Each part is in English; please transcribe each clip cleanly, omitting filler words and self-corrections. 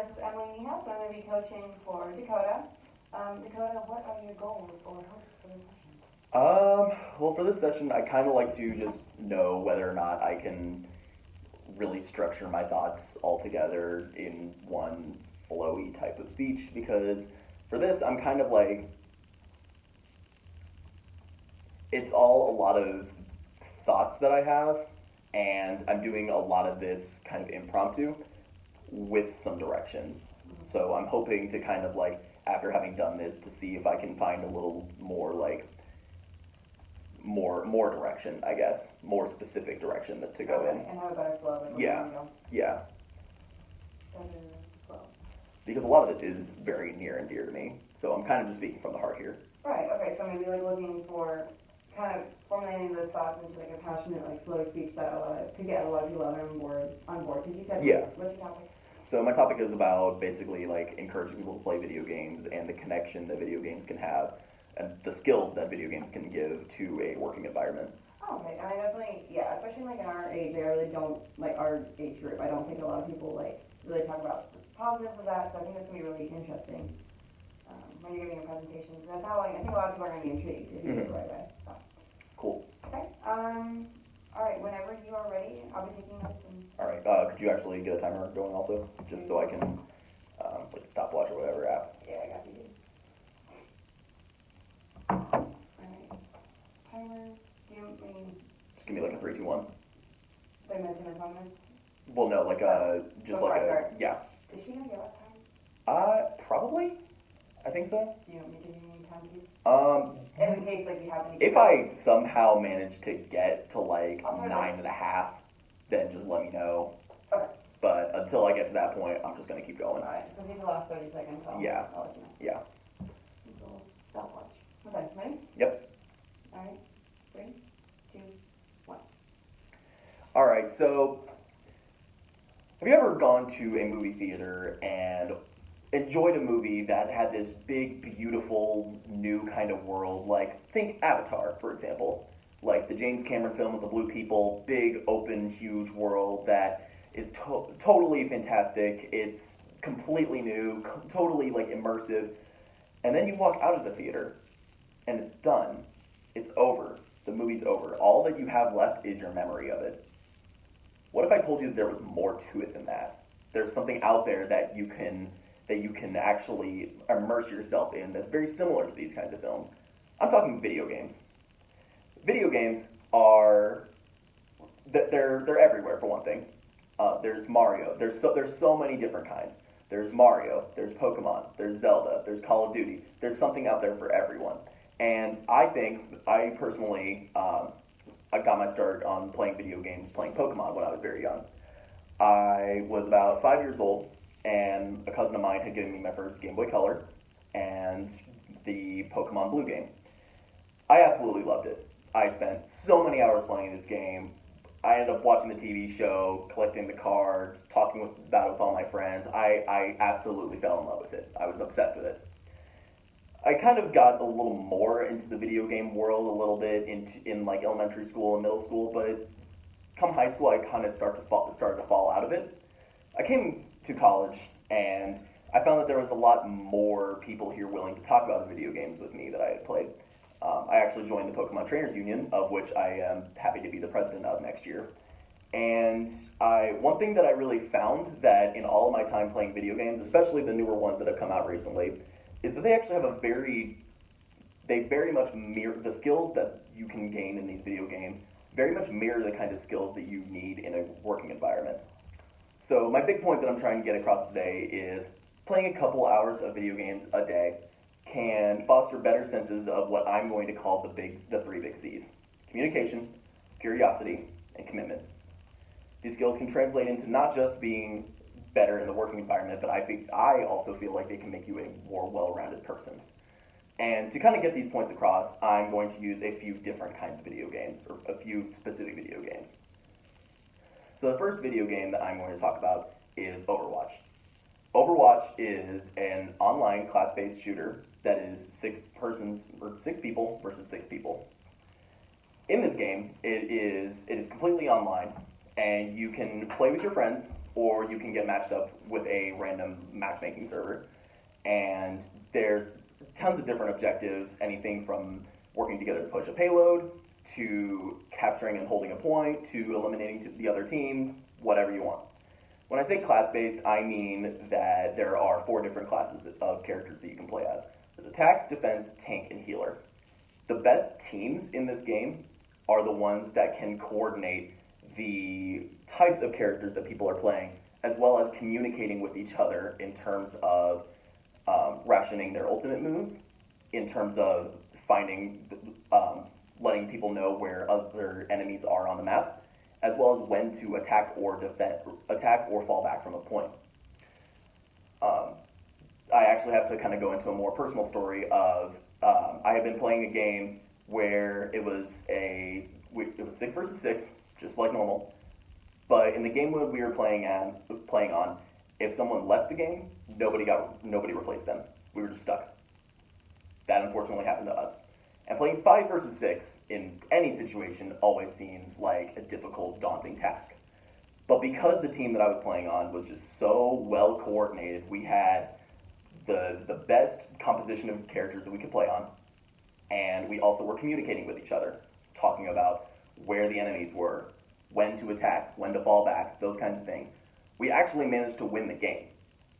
This is Emily Niehaus, and I'm going to be coaching for Dakota. Dakota, what are your goals or hopes for this session? Well, for this session, I kind of like to just know whether or not I can really structure my thoughts all together in one flowy type of speech, because for this, I'm kind of like, it's all a lot of thoughts that I have, and I'm doing a lot of this kind of impromptu with some direction. So I'm hoping to kind of like, after having done this, to see if I can find a little more like, more direction, I guess, more specific direction to go in. And have a better flow. Yeah. Better flow. Because a lot of this is very near and dear to me, so I'm kind of just speaking from the heart here. Right, okay, so maybe like looking for kind of formulating those thoughts into like a passionate, like flow speech that to get a lot of people on board. Because you said, what's your topic? So my topic is about basically like encouraging people to play video games and the connection that video games can have and the skills that video games can give to a working environment. Oh, okay. I definitely, especially like in our age, I really don't, like our age group, I don't think a lot of people like really talk about the positives of that, so I think that's going to be really interesting when you're giving your presentations. That's how, I think a lot of people are going to be intrigued if you do it the right way. So. Cool. Okay. All right, whenever you are ready, I'll be taking notes. All right, could you actually get a timer going also, just so I can, like a stopwatch or whatever app? Yeah, I got you. All right. Timer. Just give me like a 3, 2, 1. 3 minutes and 5 minutes? Well, no, like just like a, yeah. Is she gonna give us time? Probably. I think so. Do you want me to give you any time to in case like you have any. If I somehow manage to get to like 9.5, then just let me know. Okay. But until I get to that point, I'm just gonna keep going. Alright, so these are the last 30 seconds. I'll let you know. Yeah. Stopwatch. Okay, ready? Yep. Alright. 3, 2, 1. Alright, so have you ever gone to a movie theater and enjoyed a movie that had this big, beautiful, new kind of world? Like, think Avatar, for example. Like the James Cameron film with the blue people, big, open, huge world that is totally fantastic. It's completely new, totally like immersive. And then you walk out of the theater, and it's done. It's over. The movie's over. All that you have left is your memory of it. What if I told you that there was more to it than that? There's something out there that you can actually immerse yourself in that's very similar to these kinds of films. I'm talking video games. Video games are they're everywhere, for one thing. There's Mario. There's so many different kinds. There's Mario. There's Pokemon. There's Zelda. There's Call of Duty. There's something out there for everyone. And I personally I got my start on playing video games, playing Pokemon when I was very young. I was about 5 years old, and a cousin of mine had given me my first Game Boy Color and the Pokemon Blue game. I absolutely loved it. I spent so many hours playing this game. I ended up watching the TV show, collecting the cards, talking about it with all my friends. I absolutely fell in love with it. I was obsessed with it. I kind of got a little more into the video game world a little bit in like elementary school and middle school, but come high school, I kind of started to fall out of it. I came to college, and I found that there was a lot more people here willing to talk about the video games with me that I had played. I actually joined the Pokemon Trainers Union, of which I am happy to be the president of next year. And one thing that I really found that in all of my time playing video games, especially the newer ones that have come out recently, is that they actually have they very much mirror the skills that you can gain in these video games, very much mirror the kind of skills that you need in a working environment. So my big point that I'm trying to get across today is playing a couple hours of video games a day can foster better senses of what I'm going to call the 3 big C's: communication, curiosity, and commitment. These skills can translate into not just being better in the working environment, but I also feel like they can make you a more well-rounded person. And to kind of get these points across, I'm going to use a few different kinds of video games, or a few specific video games. So the first video game that I'm going to talk about is Overwatch. Overwatch is an online class-based shooter that is 6 people versus 6 people. In this game, it is completely online, and you can play with your friends or you can get matched up with a random matchmaking server. And there's tons of different objectives, anything from working together to push a payload, to capturing and holding a point, to eliminating the other team, whatever you want. When I say class-based, I mean that there are 4 different classes of characters that you can play as. There's attack, defense, tank, and healer. The best teams in this game are the ones that can coordinate the types of characters that people are playing, as well as communicating with each other in terms of rationing their ultimate moves, in terms of letting people know where other enemies are on the map, as well as when to attack or fall back from a point. I actually have to kind of go into a more personal story of I have been playing a game where it was 6 versus 6, just like normal. But in the game mode we were playing on, if someone left the game, nobody replaced them. We were just stuck. That unfortunately happened to us. And playing 5 versus 6 in any situation always seems like a difficult, daunting task. But because the team that I was playing on was just so well coordinated, we had the best composition of characters that we could play on, and we also were communicating with each other, talking about where the enemies were, when to attack, when to fall back, those kinds of things. We actually managed to win the game.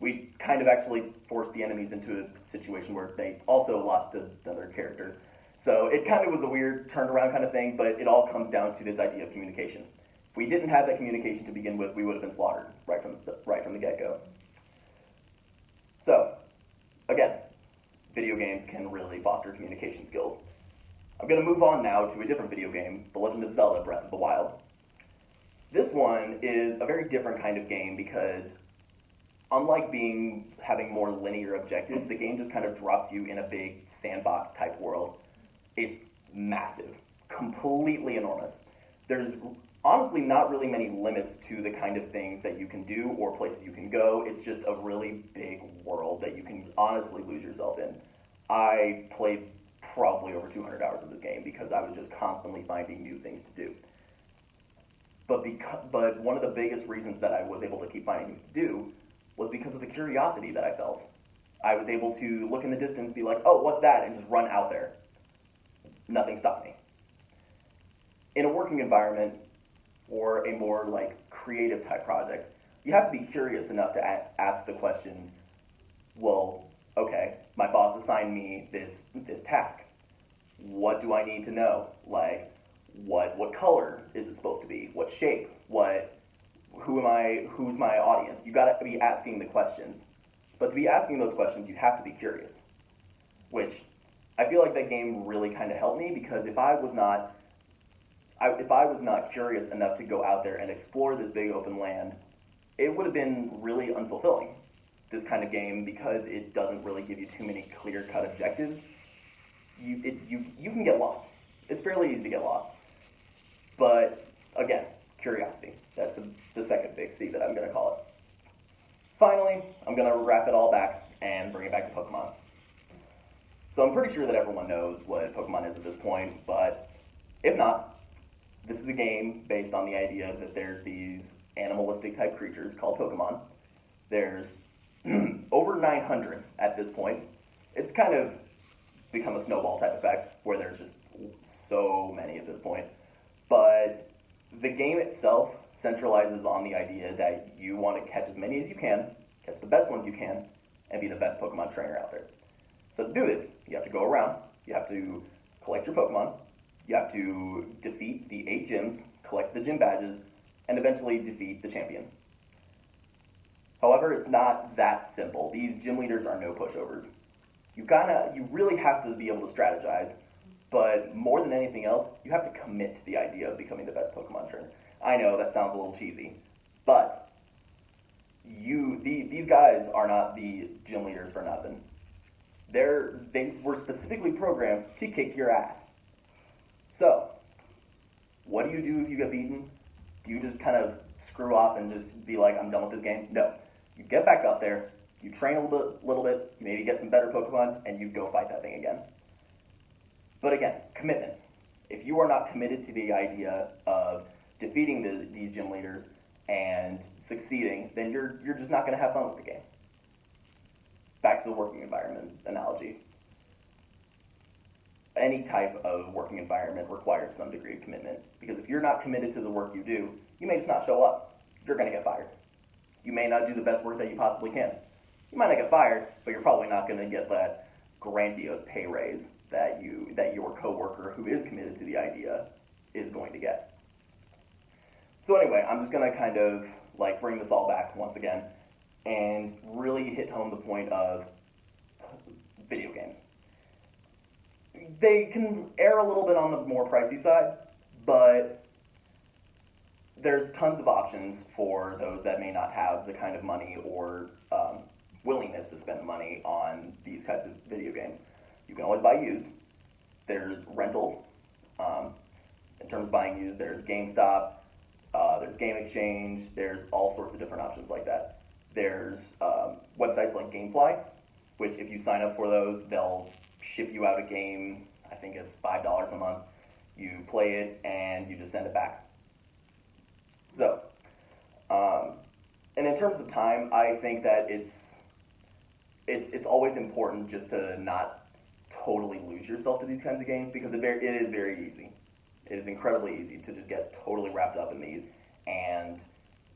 We kind of actually forced the enemies into a situation where they also lost to another character. So it kind of was a weird turnaround kind of thing, but it all comes down to this idea of communication. If we didn't have that communication to begin with, we would have been slaughtered right from the get-go. So, again, video games can really foster communication skills. I'm going to move on now to a different video game, The Legend of Zelda: Breath of the Wild. This one is a very different kind of game because unlike having more linear objectives, the game just kind of drops you in a big sandbox type world. It's massive, completely enormous. There's honestly not really many limits to the kind of things that you can do or places you can go. It's just a really big world that you can honestly lose yourself in. I played probably over 200 hours of this game because I was just constantly finding new things to do. But one of the biggest reasons that I was able to keep finding things to do was because of the curiosity that I felt. I was able to look in the distance, be like, oh, what's that? And just run out there. Nothing stopped me. In a working environment or a more creative type project, you have to be curious enough to ask the questions, well, okay, my boss assigned me this task. What do I need to know? What color is it supposed to be? What shape? Who's my audience? You gotta be asking the questions. But to be asking those questions, you have to be curious. Which I feel like that game really kind of helped me, because if I was not curious enough to go out there and explore this big open land, it would have been really unfulfilling. This kind of game, because it doesn't really give you too many clear-cut objectives, you can get lost. It's fairly easy to get lost. But again, curiosity. That's the second big C that I'm going to call it. Finally, I'm going to wrap it all back and bring it back to Pokemon. So I'm pretty sure that everyone knows what Pokemon is at this point, but if not, this is a game based on the idea that there's these animalistic type creatures called Pokemon. There's over 900 at this point. It's kind of become a snowball type effect where there's just so many at this point. But the game itself centralizes on the idea that you want to catch as many as you can, catch the best ones you can, and be the best Pokemon trainer out there. So to do this, you have to go around, you have to collect your Pokemon, you have to defeat the 8 gyms, collect the gym badges, and eventually defeat the champion. However, it's not that simple. These gym leaders are no pushovers. You really have to be able to strategize, but more than anything else, you have to commit to the idea of becoming the best Pokemon trainer. I know that sounds a little cheesy, but these guys are not the gym leaders for nothing. They were specifically programmed to kick your ass. So, what do you do if you get beaten? Do you just kind of screw off and just be like, I'm done with this game? No. You get back up there, you train a little bit, maybe get some better Pokemon, and you go fight that thing again. But again, commitment. If you are not committed to the idea of defeating these gym leaders and succeeding, then you're just not going to have fun with the game. Back to the working environment analogy. Any type of working environment requires some degree of commitment, because if you're not committed to the work you do, you may just not show up. You're going to get fired. You may not do the best work that you possibly can. You might not get fired, but you're probably not going to get that grandiose pay raise that your coworker who is committed to the idea is going to get. So anyway, I'm just going to kind of like bring this all back once again and really hit home the point of video games. They can err a little bit on the more pricey side, but there's tons of options for those that may not have the kind of money or willingness to spend the money on these types of video games. You can always buy used. There's rentals. In terms of buying used, there's GameStop, there's Game Exchange, there's all sorts of different options like that. There's websites like GameFly, which if you sign up for those, they'll ship you out a game. I think it's $5 a month. You play it and you just send it back. So, and in terms of time, I think that it's always important just to not totally lose yourself to these kinds of games, because it is very easy. It is incredibly easy to just get totally wrapped up in these and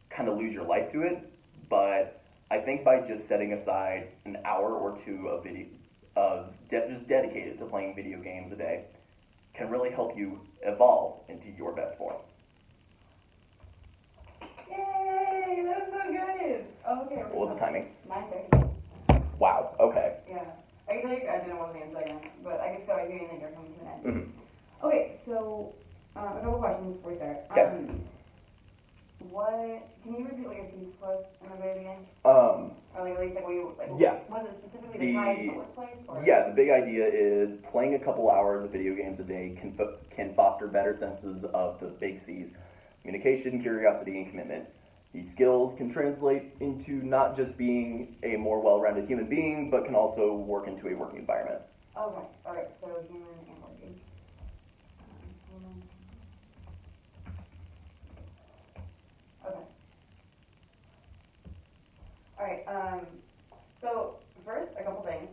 kind of lose your life to it. But I think by just setting aside an hour or two of just dedicated to playing video games a day can really help you evolve into your best form. Yay! That was so good! Oh, okay. What was the timing? 9:30. Wow, okay. Yeah. I can tell you, I didn't know what was the second, but I can tell you anything you're coming to an end. Mm-hmm. Okay, so, a couple questions before we start. Okay. Can you repeat what your thesis was in the very beginning? Or like, at least like, what you, like, Yeah. Was it specifically the time in the workplace? Or? Yeah, the big idea is playing a couple hours of video games a day can foster better senses of the big C's: communication, curiosity, and commitment. These skills can translate into not just being a more well-rounded human being, but can also work into a working environment. Okay, alright, so human and working. Human. Okay. Alright, so first, a couple things.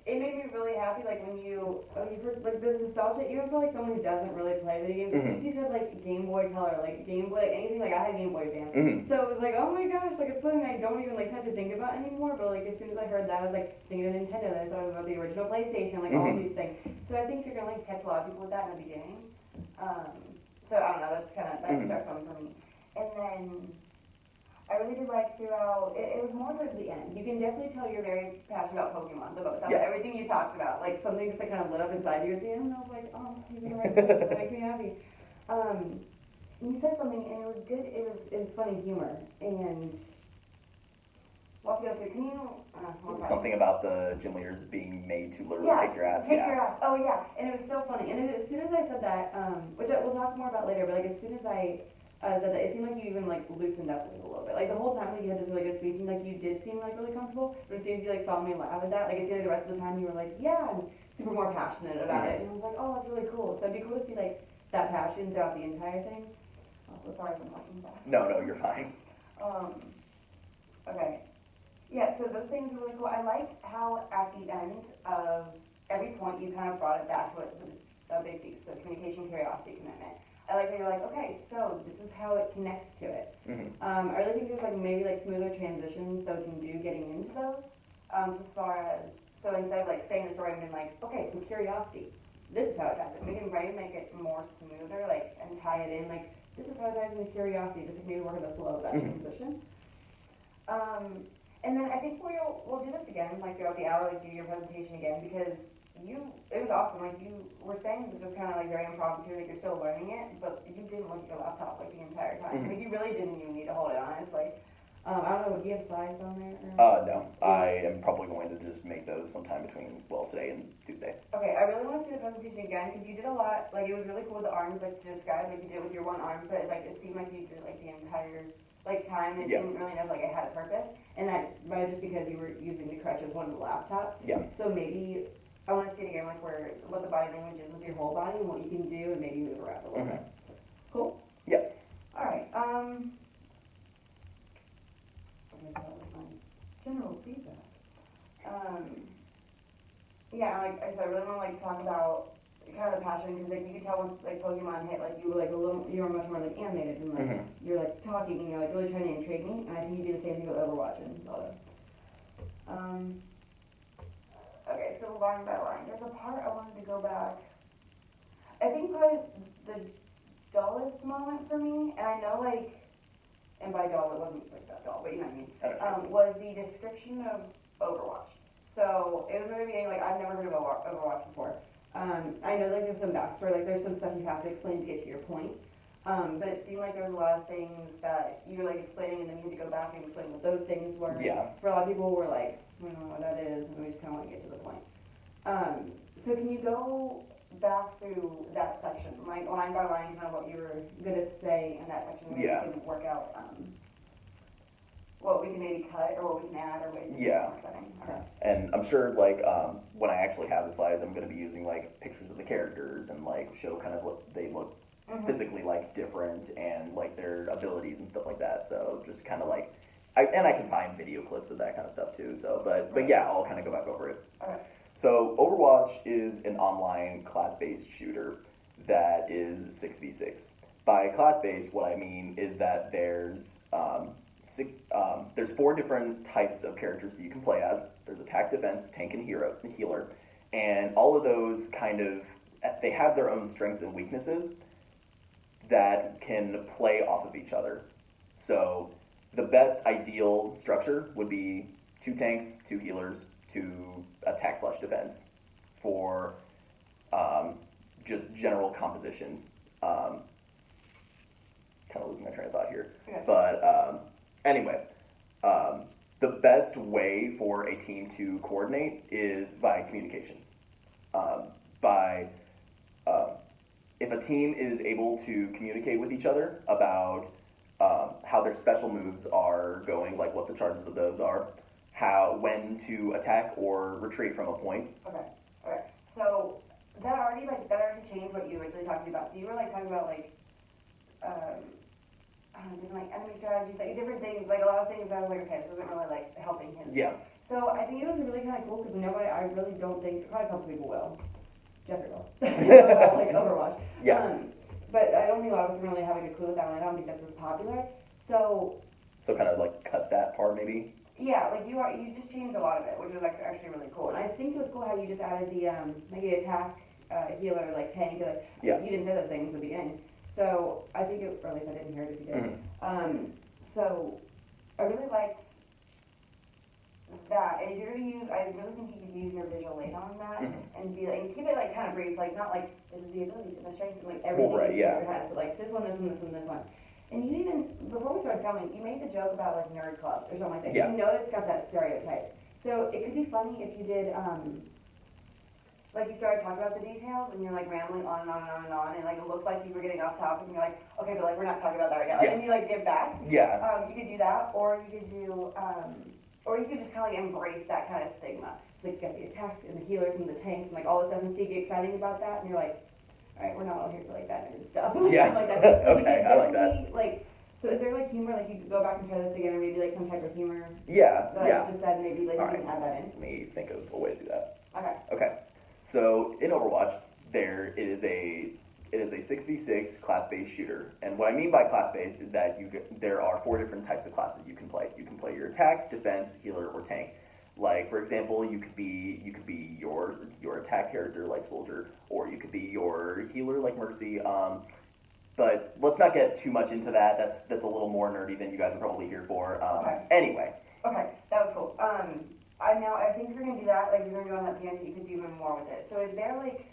It made me really happy, like, when you first, like, the nostalgia, even for, like, someone who doesn't really play video games, Mm-hmm. you said, like, Game Boy Color, like, Game Boy, like, anything, like, I had Game Boy Advance. Mm-hmm. So it was like, oh my gosh, like, it's something I don't even, like, have to think about anymore, but, like, as soon as I heard that, I was, like, thinking of Nintendo, then I thought about the original PlayStation, like, all Mm-hmm. these things. So I think you're gonna, like, catch a lot of people with that in the beginning. So I don't know, that's Mm-hmm. starts coming for me. And then, I really did like throughout, it was more towards the end. You can definitely tell you're very passionate about Pokemon, about Yeah. everything you talked about. Like, something just like kind of lit up inside you at the end, and I was like, oh, you're the right person, it makes me happy. And you said something, and it was good, it was funny humor, and walk you up here, can you, Something about the gym leaders being made to literally yeah, kick your ass. kick your ass. Oh yeah, and it was so funny. And as soon as I said that, which we'll talk more about later, but like as soon as I said that, it seemed like you even like loosened up a little bit. Like the whole time that you had this really good speech, and like you did seem like really comfortable. But as soon as you like saw me laugh at that, like it seemed like the rest of the time you were like, yeah, and super more passionate about it. And I was like, oh, that's really cool. So it'd be cool to see like that passion throughout the entire thing. Oh, so sorry if I'm talking back. No, you're fine. Okay. Yeah, so those things are really cool. I like how at the end of every point you kind of brought it back to the basics, so communication, curiosity, commitment. I like that you're like, okay, so this is how it connects to it. Mm-hmm. I really think there's like maybe like smoother transitions so we can do getting into those. As far as, so instead of like saying the story and being like, okay, so curiosity, this is how it happens. We can try to make it more smoother, like, and tie it in, like, this is how it ties into curiosity, just like maybe work in the flow of that transition. And then I think we'll do this again, like throughout the hour, like do your presentation again, because it was awesome. Like you were saying this was kind of like very impromptu, like you're still learning it, but you didn't look at your laptop like the entire time. Like you really didn't even need to hold it on. It's like, I don't know, do you have slides on there? No. I am probably going to just make those sometime between, today and Tuesday. Okay, I really want to see the presentation again, because you did a lot, like it was really cool with the arms, like to describe, like you did with your one arm, but like it seemed like you did like the entire time, and Yeah. didn't really know like it had a purpose, and that might just because you were using the crutch as one of the laptops. Yeah. So maybe I want to see it again, like what the body language is with your whole body and what you can do, and maybe move around a little bit. Cool. Yeah. Alright, okay, so that was my general feedback. Yeah, like I said, I really want to like talk about kind of the passion, because like you could tell once like Pokemon hit, like you were like a little, you were much more like animated and like you're like talking and you're like really trying to intrigue me, and I think you do the same thing with Overwatch and Zelda. Okay, so line by line, there's a part I wanted to go back. I think probably the dullest moment for me, and I know like, and by dull it wasn't like that dull, but you know what I mean, was the description of Overwatch. So it was in the beginning, like I've never heard of Overwatch before. I know like there's some backstory, like there's some stuff you have to explain to get to your point. But it seemed like there was a lot of things that you were like explaining, and then you had to go back and explain what those things were. Yeah. For a lot of people were like, I don't know what that is, and we just kind of want to get to the point. So can you go back through that section, like line by line, kind of what you were gonna say in that section? Maybe we can work out what we can maybe cut, or what we can add, or what we can cutting. Okay. And I'm sure, like, when I actually have the slides, I'm going to be using, like, pictures of the characters and, like, show kind of what they look physically, like, different and, like, their abilities and stuff like that. So just kind of, like, I can find video clips of that kind of stuff, too. So, but yeah, I'll kind of go back over it. Okay. So Overwatch is an online class-based shooter that is 6v6. By class-based, what I mean is that there's 4 different types of characters that you can play as. There's attack, defense, tank, and healer. And all of those kind of, they have their own strengths and weaknesses that can play off of each other. So the best ideal structure would be 2 tanks, 2 healers, 2 attack/defense for just general composition. Kind of losing my train of thought here. Okay. But anyway, the best way for a team to coordinate is by communication. If a team is able to communicate with each other about how their special moves are going, like what the charges of those are, when to attack or retreat from a point. Okay. So that already changed what you were originally talking about. So you were like talking about like different like enemy strategies, like different things, like a lot of things. I was like, okay, this isn't really like helping him. Yeah. So I think it was really kind of cool, because I really don't think, probably a couple people will. Jeffrey will. Like Overwatch. Yeah. But I don't think a lot of us really have a good clue with that one. I don't think that's as popular. So kind of like cut that part maybe. Yeah, like you just changed a lot of it, which was like actually really cool. And I think it was cool how you just added the like the attack, healer, like tank. Like, you didn't say those things at the beginning. So I think it, or at least I didn't hear it if you did. So I really liked that. And if you're gonna use, I really think you could use your visual aid on that and be like, and keep it like kind of brief, like not like this is the ability, the strength, and like everything in your head. So like this one, this one, this one, this one. And you even, before we started filming, you made the joke about like nerd clubs or something like that. Yeah. You know it's got that stereotype. So it could be funny if you did, like you started talking about the details and you're like rambling on and on and on and on, and like it looks like you were getting off topic and you're like, okay, but like we're not talking about that right now. Like, and you like give back. Yeah. You could do that, or you could do, or you could just kind of like embrace that kind of stigma. Like you got the attacks and the healers and the tanks and like all this stuff, and so you get exciting about that, and you're like, all right, we're not all here for like that nerd stuff. Yeah. Like that. Okay, I like that. Like, so is there like humor, like you could go back and try this again, or maybe like some type of humor? Yeah. That I just said, maybe like you can add that in. Let me think of a way to do that. Okay. So in Overwatch, it is a 6v6 class-based shooter, and what I mean by class-based is that there are 4 different types of classes you can play. You can play your attack, defense, healer, or tank. Like for example, you could be your attack character like Soldier, or you could be your healer like Mercy. But let's not get too much into that. That's a little more nerdy than you guys are probably here for. Anyway. Okay, that was cool. I think if you're gonna do that, like you're gonna go on that tangent, you could do even more with it. So is there like,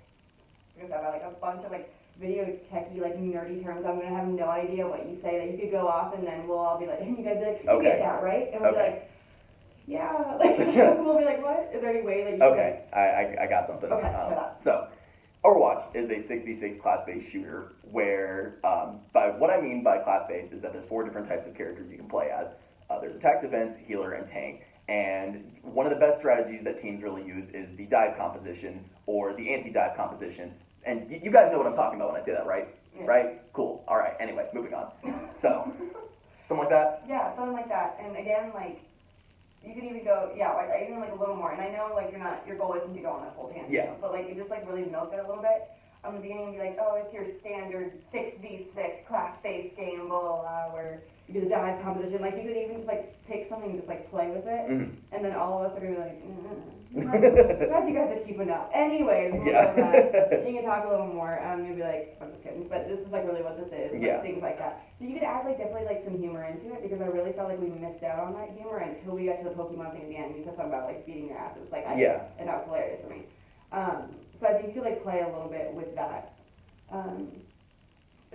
like a bunch of like video techie like nerdy terms? I'm gonna have no idea what you say that you could go off, and then we'll all be like, and you guys be like, you get that, right? And we'll be like, yeah. Like we'll be like, what? Is there any way that you can... I got something. Okay, shut up. So Overwatch is a 6v6 class-based shooter where, by what I mean by class-based is that there's 4 different types of characters you can play as. There's attack, defense, healer, and tank. And one of the best strategies that teams really use is the dive composition or the anti-dive composition. And you guys know what I'm talking about when I say that, right? Yeah. right? Cool. All right. Anyway, moving on. So, something like that. Yeah, something like that. And again, like, you could even go, yeah, like, even like a little more. And I know, like, your goal isn't to go on a full tangent. Yeah. But, like, you just, like, really milk it a little bit. On the beginning, be like, oh, it's your standard 6v6 class-based game, blah, blah, blah, where you do the dive composition. Like, you could even just, like, pick something and just, like, play with it. Mhm. And then all of us are going to be like, glad you guys are keeping up. Anyways, we'll Yeah. go back. You can talk a little more. You'll be like, I'm just kidding. But this is, like, really what this is. Like, Yeah. things like that. So you could add, like, definitely, like, some humor into it, because I really felt like we missed out on that humor until we got to the Pokemon thing at the end. You said something about, like, beating their asses. Like, I Yeah. did, and that was hilarious for me. So I think you could, like, play a little bit with that.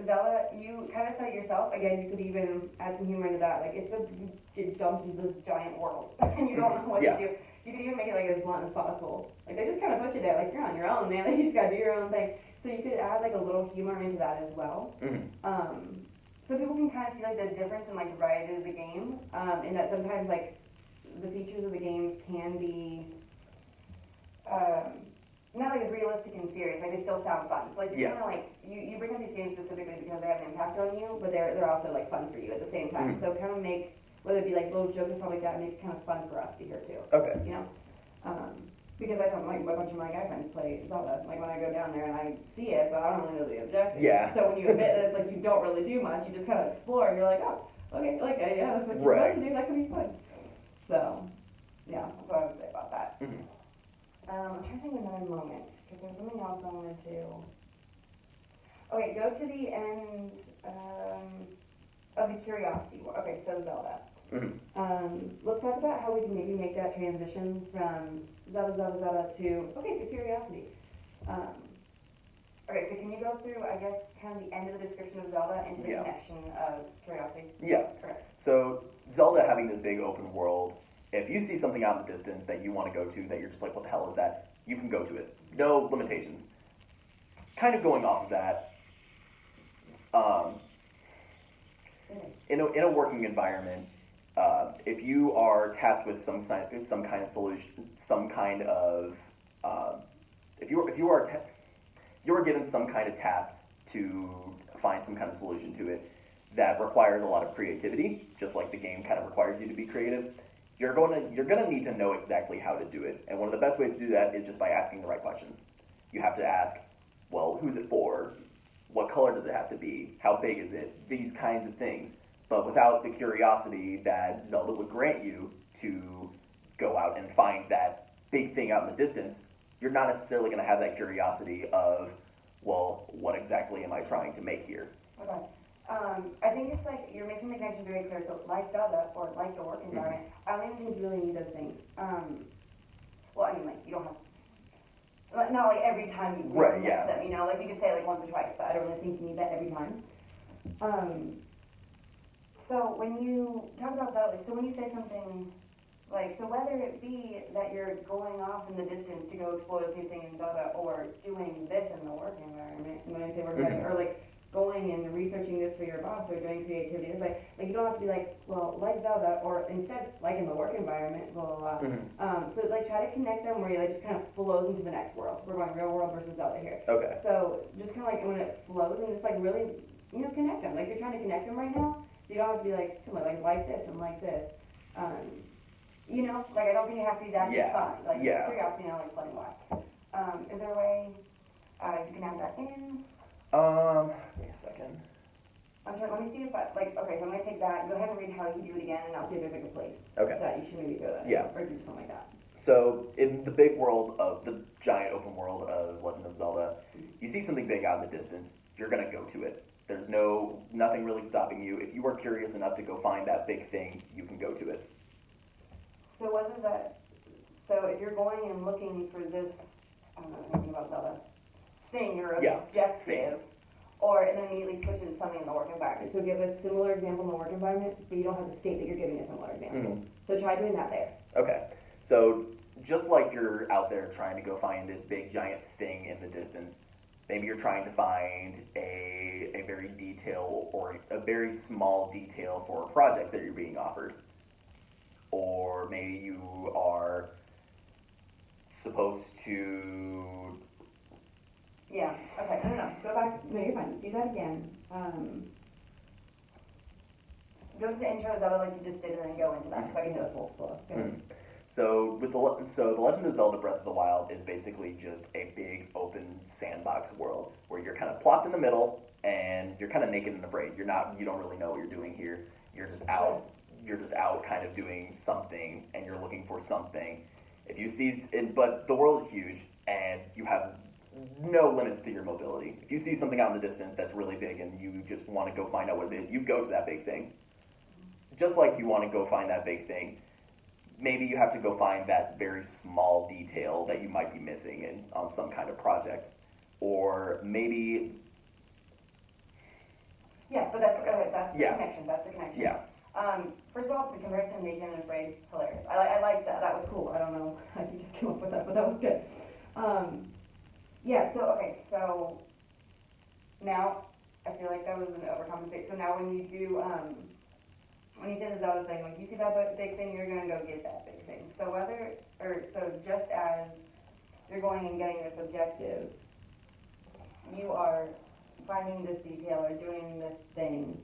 Zelda, you kind of said it yourself. Again, you could even add some humor into that. Like, it's it jumps into this giant world, and you don't know what Yeah. to do. You could even make it, like, as blunt as possible. Like, they just kind of put you there, like, you're on your own, man. Like, you just gotta do your own thing. So you could add, like, a little humor into that as well. Mhm. So people can kind of see, like, the difference in, like, the variety of the game, in that sometimes, like, the features of the games can be, not like as realistic and serious, like they still sound fun. So like you Yeah. kind of like you bring up these games specifically because they have an impact on you, but they're also like fun for you at the same time. Mhm. So kind of make, whether it be like little jokes or stuff like that, make it kind of fun for us to hear too. Okay. You know, because I don't like a bunch of my guy friends play Zelda. Like when I go down there and I see it, but I don't really know the objective. Yeah. So when you admit that it's like you don't really do much, you just kind of explore. And you're like, oh, okay, like yeah, that's what you Right. want to do. That could be fun. So yeah, that's what I would say about that. Mhm. I'm trying to think of another moment, because there's something else I wanted to... Okay, go to the end of the curiosity. Okay, so Zelda. Mhm. Let's talk about how we can maybe make that transition from Zelda to, okay, to curiosity. Okay, so can you go through, I guess, kind of the end of the description of Zelda into the Yeah. connection of curiosity? Yeah. Okay. So Zelda having this big open world, if you see something out in the distance that you want to go to that you're just like, what the hell is that? You can go to it. No limitations. Kind of going off of that, in a working environment, if you are tasked with some kind of solution, some kind of, if you are given some kind of task to find some kind of solution to it that requires a lot of creativity, just like the game kind of requires you to be creative, you're gonna need to know exactly how to do it. And one of the best ways to do that is just by asking the right questions. You have to ask, well, who's it for? What color does it have to be? How big is it? These kinds of things. But without the curiosity that Zelda would grant you to go out and find that big thing out in the distance, you're not necessarily going to have that curiosity of, well, what exactly am I trying to make here? Okay. I think it's like you're making the connection very clear. So like Zelda or like the work environment, I don't even think you really need those things. Well, I mean, like you don't have, not like every time you Right, mix yeah. them. You know, like you could say like once or twice, but I don't really think you need that every time. So when you talk about that, like, so when you say something like, so whether it be that you're going off in the distance to go explore this new thing in Zelda, or doing this in the work environment, and when I say work environment, or like going and researching this for your boss, or doing creativity, it's like you don't have to be like, well, like Zelda, or instead, like in the work environment, blah, blah, blah. So like try to connect them where you like just kind of flows into the next world. We're going real world versus Zelda here. Okay. So just kind of like when it flows and just like really, you know, connect them. Like you're trying to connect them right now. So you don't have to be like, come on, like this and like this. You know, like I don't think you have to be that defined. Like curiosity, you know, like plenty why. Is there a way you can add that in? Wait a second. I'm trying, let me see if I, like, okay, so I'm gonna take that, go ahead and read how you do it again, and I'll see if there's like a place Okay. that you should maybe go that. Yeah. Or do something like that. So, in the big world of the giant open world of Legend of Zelda, you see something big out in the distance, you're gonna go to it. There's nothing really stopping you. If you are curious enough to go find that big thing, you can go to it. So whether that, so if you're going and looking for this, I don't know anything about Zelda, thing or objective, or it immediately switches to something in the work environment. So give a similar example in the work environment, but you don't have to state that you're giving a similar example. So try doing that there. Okay. So, just like you're out there trying to go find this big giant thing in the distance, maybe you're trying to find a very detail or a very small detail for a project that you're being offered. Or maybe you are supposed to Yeah, okay, no, go back, no, you're fine, do that again. Go to the intro, is that like you just did, and then go into that, so I can do a full flow. Mhm. So the Legend of Zelda: Breath of the Wild is basically just a big open sandbox world where you're kind of plopped in the middle and you're kind of naked and afraid. You don't really know what you're doing here. You're just out kind of doing something and you're looking for something. But the world is huge and you have no limits to your mobility. If you see something out in the distance that's really big and you just want to go find out what it is, you go to that big thing. Just like you want to go find that big thing, maybe you have to go find that very small detail that you might be missing on some kind of project. Or maybe... Yeah, so that's the Yeah. connection, that's the connection. Yeah. First of all, the comparison Naked and Afraid, hilarious. I like that, that was cool, I don't know how you just came up with that, but that was good. Yeah, so now, I feel like that was an overcompensate, so now when you do, when you say the Zelda thing, like you see that big thing, you're gonna go get that big thing. So just as you're going and getting this objective, you are finding this detail or doing this thing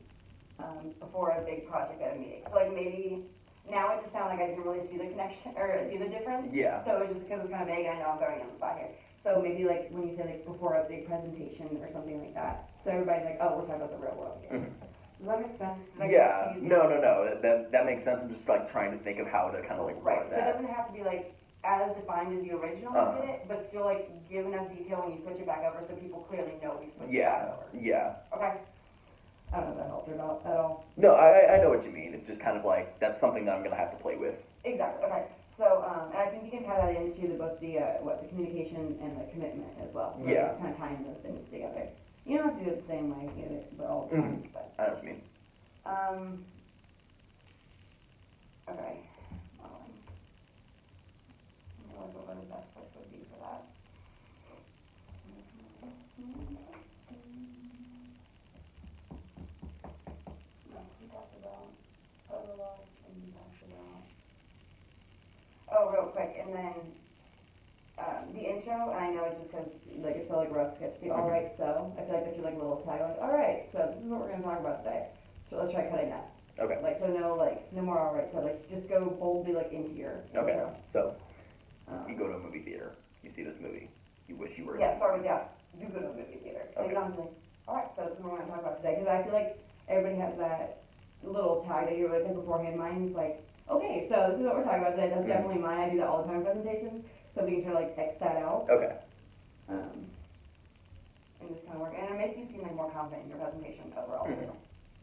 before a big project at a meeting. So like maybe now it just sounds like I didn't really see the connection or see the difference. Yeah. So it's just because it's kind of vague. I know I'm throwing you on the spot here. So maybe like when you say like before a big presentation or something like that. So everybody's like, oh, we're talking about the real world here. Mhm. Does that make sense? Like, Yeah. No. That makes sense. I'm just like trying to think of how to kind of like right. word So it that. doesn't have to be like as defined as you originally did it, but still like give enough detail when you switch it back over so people clearly know we switched it back over. Yeah. Okay. I don't know if that helped or not at all. No, I know what you mean. It's just kind of like that's something that I'm gonna have to play with. Exactly. Okay. So, and I think you can tie that into both the communication and the commitment as well. So Yeah. Kind of tying those things together. You don't have to do it the same way, but all the time. Mhm. But I know what you mean. okay. I don't know what the best place would be for that. No, we talked about Overwatch and we talked about. Oh, real quick, and then the intro. And I know it's just because like it's so like rough sketch. The all right, so I feel like that's your like little tag. Like, all right, so this is what we're gonna talk about today. So let's try cutting that. Okay. Like, so no more all right, so like just go boldly like into your Okay. intro. So you go to a movie theater. You see this movie. You wish you were. Yeah, start with that. You go to a movie theater. Okay. And I'm like, all right, so this is what we're gonna talk about today. Because I feel like everybody has that little tag that you're like beforehand. Mine's like, okay, so this is what we're talking about today. That's definitely mine. I do that all the time in presentations. So we can try to like X that out. Okay. And just kind of work. And it makes you seem like more confident in your presentation overall too.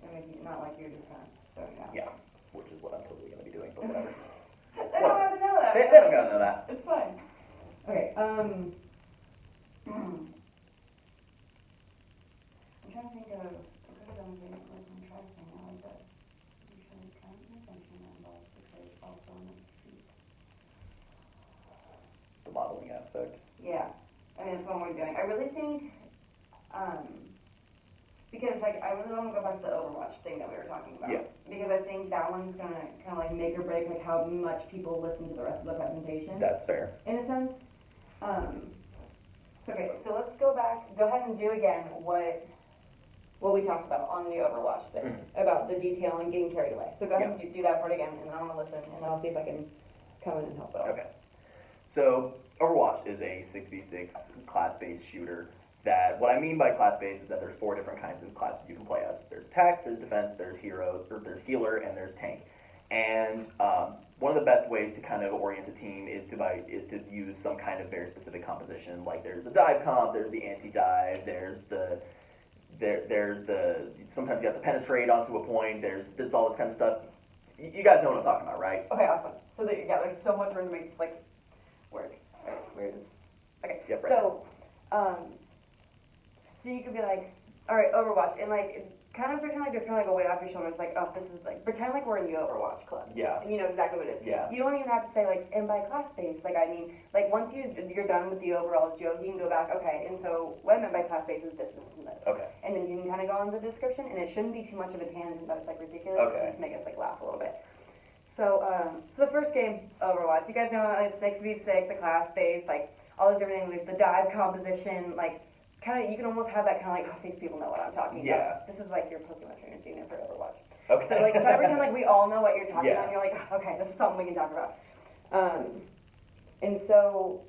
It makes you not like you're just kind of throwing it out. Yeah. Which is what I'm totally gonna be doing, but whatever. They don't have to know that. They don't gotta know that. It's fine. Okay, I'm trying to think of a good thing, like I'm trying to think now, like that. You should kind of attention that involves the face also on the feet. The modeling aspect. Yeah, I mean, that's what we're doing. I really think, because like, I really want to go back to the Overwatch thing that we were talking about. Yeah. Because I think that one's gonna kind of like make or break like how much people listen to the rest of the presentation. That's fair. In a sense. Okay, so let's go ahead and do again what we talked about on the Overwatch thing, about the detail and getting carried away. So go ahead and do that part again, and then I'm gonna listen, and then I'll see if I can come in and help out. Okay. So Overwatch is a 6v6 class-based shooter. That what I mean by class-based is that there's 4 different kinds of classes you can play as. There's attack, there's defense, there's heroes, or there's healer, and there's tank. And one of the best ways to kind of orient a team is to use some kind of very specific composition. Like there's the dive comp, there's the anti-dive, there's the sometimes you have to penetrate onto a point. There's all this kind of stuff. You guys know what I'm talking about, right? Okay, awesome. So there's so much room to make like work. Right, where is it? Okay. Yep, right. So you could be like, all right, Overwatch, and like kind of pretend like there's kind of like a weight off your shoulders, like, oh, this is like pretend like we're in the Overwatch club. Yeah. And you know exactly what it is. Yeah. You don't even have to say like, and by class base, like I mean, like once you're done with the overall joke, you can go back, okay, and so what I meant by class base is this, this, and this. Okay. And then you can kind of go on the description, and it shouldn't be too much of a tangent that's like ridiculous. Okay. Just make us like laugh a little bit. So the first game, Overwatch, you guys know it's 6v6, the class base, like all those different things, like the dive composition, like kind of, you can almost have that kind of like, oh, these people know what I'm talking Yeah. about. This is like your Pokemon trainer junior for Overwatch. Okay. So like, try to pretend like we all know what you're talking Yeah. about, and you're like, okay, this is something we can talk about. And so,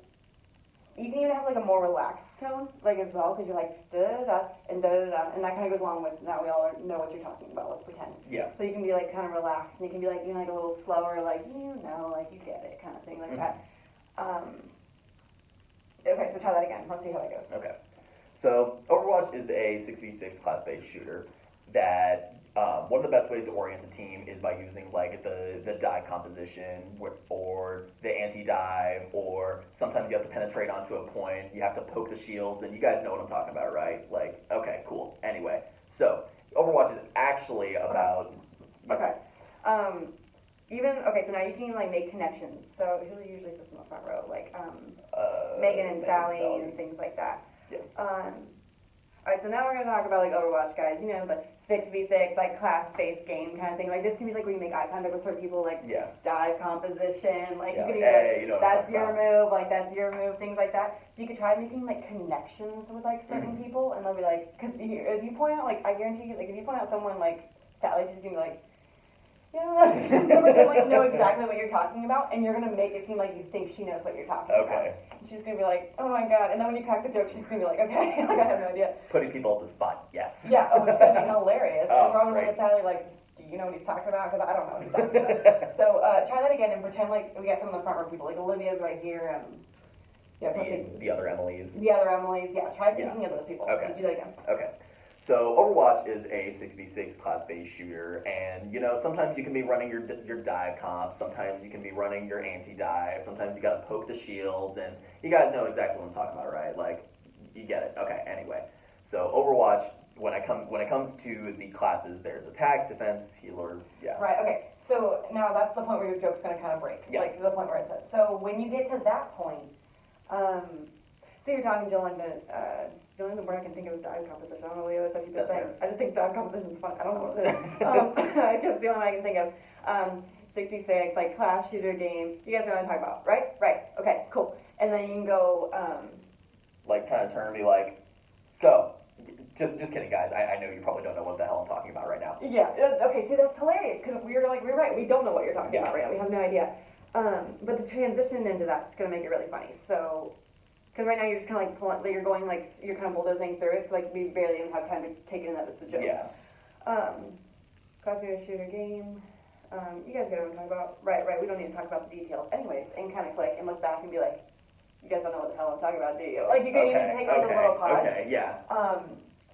you can even have like a more relaxed tone, like as well, because you're like, da-da-da, and da-da-da, and that kind of goes along with, now we all know what you're talking about, let's pretend. Yeah. So you can be like kind of relaxed, and you can be like, you know, like a little slower, like, you know, like you get it, kind of thing, like that. Okay, so try that again, let's see how that goes. Okay. So Overwatch is a 6v6 class-based shooter that one of the best ways to orient a team is by using like the dive composition or the anti-dive, or sometimes you have to penetrate onto a point, you have to poke the shields, and you guys know what I'm talking about, right? Like, okay, cool. Anyway, so Overwatch is actually about... Okay. So now you can like make connections. So who usually sits in the front row? Like Megan and Sally and things like that. Yeah. Alright, so now we're gonna talk about like Overwatch, guys. You know, the 6v6, like class-based game kind of thing. Like this can be like where you make eye contact with certain people, like dive composition. Like Yeah, you could like, be hey, like, you know what that's I'm your talking move, like that's your move, things like that. So you could try making like connections with like certain people, and they'll be like, because if you point out, like I guarantee you, like if you point out someone like Sally, she's gonna be like, yeah, gonna like know exactly what you're talking about, and you're gonna make it seem like you think she knows what you're talking Okay. about. And she's gonna be like, oh my god, and then when you crack the joke, she's gonna be like, okay, like I have no idea. Putting people on the spot, yes. Yeah, oh, it's gonna be hilarious. Oh, and we're all gonna great. look at Sally like, do you know what he's talking about? Because I don't know what he's talking about. So try that again and pretend like we got some of the front row people, like Olivia's right here, The other Emily's. the other Emily's, yeah, try thinking of those people. Okay. Do that again. Okay. So Overwatch is a 6v6 class-based shooter, and you know sometimes you can be running your dive comp, sometimes you can be running your anti-dive, sometimes you gotta poke the shields, and you guys know exactly what I'm talking about, right? Like you get it. Okay. Anyway, so Overwatch, when it comes to the classes, there's attack, defense, healer. Yeah. Right. Okay. So now that's the point where your joke's gonna kind of break. Yeah. Like the point where it says. So when you get to that point, so you're talking Jillian, the only word I can think of is dive composition. I don't know what the other stuff you could say. I just think dive composition is fun. I don't know what it is. Because the only one I can think of. 66, like class shooter game. You guys know what I'm talking about, right? Right. Okay, cool. And then you can go, Like kind of turn and be like, so, just kidding, guys. I know you probably don't know what the hell I'm talking about right now. yeah, okay, see, that's hilarious, because we're right, we don't know what you're talking about right now, we have no idea. But the transition into that's going to make it really funny, so, because right now you're just kind of like, you're going like, you're kind of bulldozing through it, so like, we barely even have time to take it in that it's a joke. Yeah. Class shooter game, you guys get what I'm talking about, right, we don't need to talk about the details, anyways, and kind of click and look back and be like, you guys don't know what the hell I'm talking about, do you? Like, you can even take like a little pause. Okay, yeah.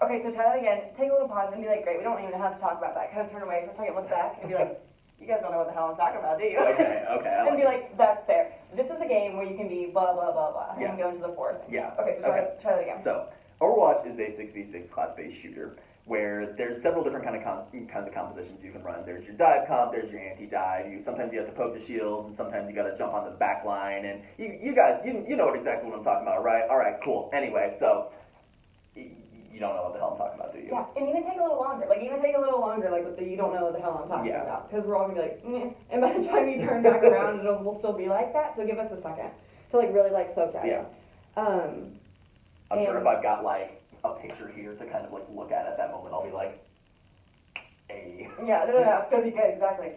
Okay, so try that again. Take a little pause and be like, great, we don't even have to talk about that. Kind of turn away for a second, look back, and be like, you guys don't know what the hell I'm talking about, do you? Okay. And be like, that's fair. This is a game where you can be blah, blah, blah, blah, and go into the fourth. Yeah. Okay, so try that again. So, Overwatch is a 6v6 class-based shooter where there's several different kinds of compositions you can run. There's your dive comp, there's your anti-dive. Sometimes you have to poke the shields, and sometimes you got to jump on the back line. And you guys, you know exactly what I'm talking about, right? All right, cool. Anyway, so you don't know what the hell I'm talking about, do you? Yeah, and even take a little longer. Like, with the you don't know what the hell I'm talking about. Because we're all going to be like, and by the time you turn back around, we'll still be like that. So give us a second to, like, really, like, soak that in. I'm sure if I've got, like, a picture here to kind of, like, look at that moment, I'll be like, hey. Yeah, no, it's going to be good, exactly.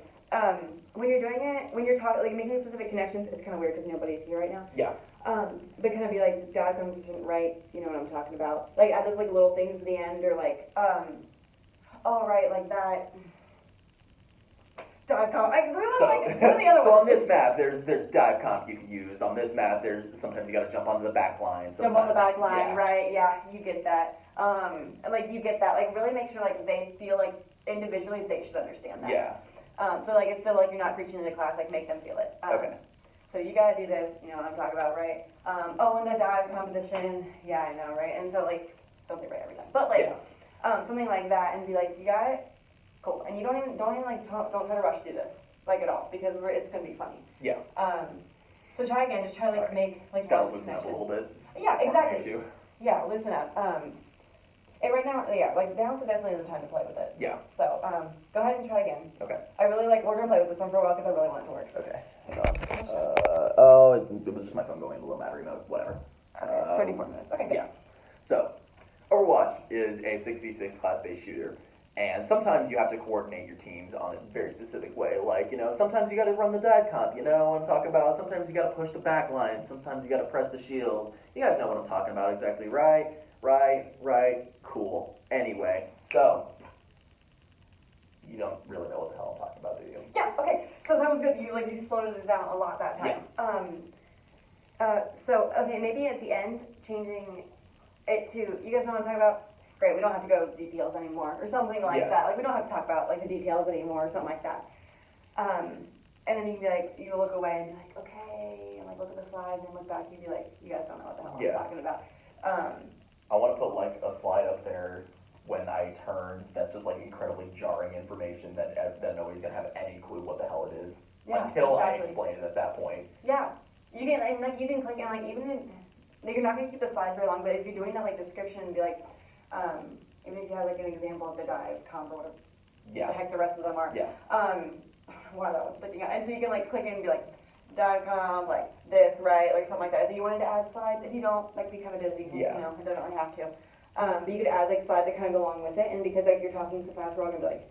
When you're doing it, when you're talking, like, making specific connections, it's kind of weird because nobody's here right now. Yeah. But kind of be like, dive composition, right, you know what I'm talking about. Like, add those, like, little things at the end, or, like, oh, right, like that. Dive comp. What are the other so on ones? this map, there's dive comp you can use. On this map, there's sometimes you got to jump onto the back line. Jump on the back line, right? Yeah, you get that. Like you get that. Like really make sure like they feel like individually they should understand that. Yeah. So like it's still like you're not preaching in the class. Like make them feel it. Okay. So you gotta do this. You know what I'm talking about, right? Oh, and the dive competition. Yeah, I know, right? And so like don't say right every time, but like something like that, and be like, you got it. Cool. And you don't even like don't try to rush through this like at all because it's gonna be funny. Yeah. So try again. Just try to like make like gotta loosen up a little bit. Yeah, exactly. Yeah, loosen up. And right now, yeah, like now's definitely the time to play with it. Yeah. So go ahead and try again. Okay. I really like. We're gonna play with this one for a while because I really want it to work. Okay. Oh, it was just my phone going into low battery mode. Whatever. 34 minutes. Okay. Good. Yeah. So is a 6v6 class-based shooter. And sometimes you have to coordinate your teams on a very specific way. Like, sometimes you got to run the dive comp, what I'm talking about. Sometimes you got to push the back line. Sometimes you got to press the shield. You guys know what I'm talking about exactly, right? Right. Cool. Anyway, so, you don't really know what the hell I'm talking about, do you? Yeah, okay. So that was good. You exploded it out a lot that time. Okay, maybe at the end, changing it to, you guys know what I'm talking about? Great, we don't have to go details anymore, or something like that. Like, we don't have to talk about, the details anymore, or something like that. And then you can be like, you look away and be like, okay, and, look at the slides, and look back, you'd be like, you guys don't know what the hell I'm talking about. I want to put, a slide up there when I turn that's just, incredibly jarring information that nobody's going to have any clue what the hell it is until I explain it at that point. Yeah. You can, and, you can click, and, even if, you're not going to keep the slides very long, but if you're doing that, description, be like, even if you have, an example of the dive comp or whatever, the heck the rest of them are. Wow, that was sticking out. And so you can, click in and be like, dive comp, this, right, something like that. If you wanted to add slides, if you don't, be kind of busy, it doesn't really have to. But you could add, slides that kind of go along with it, and because, you're talking so fast, we're all going to be like,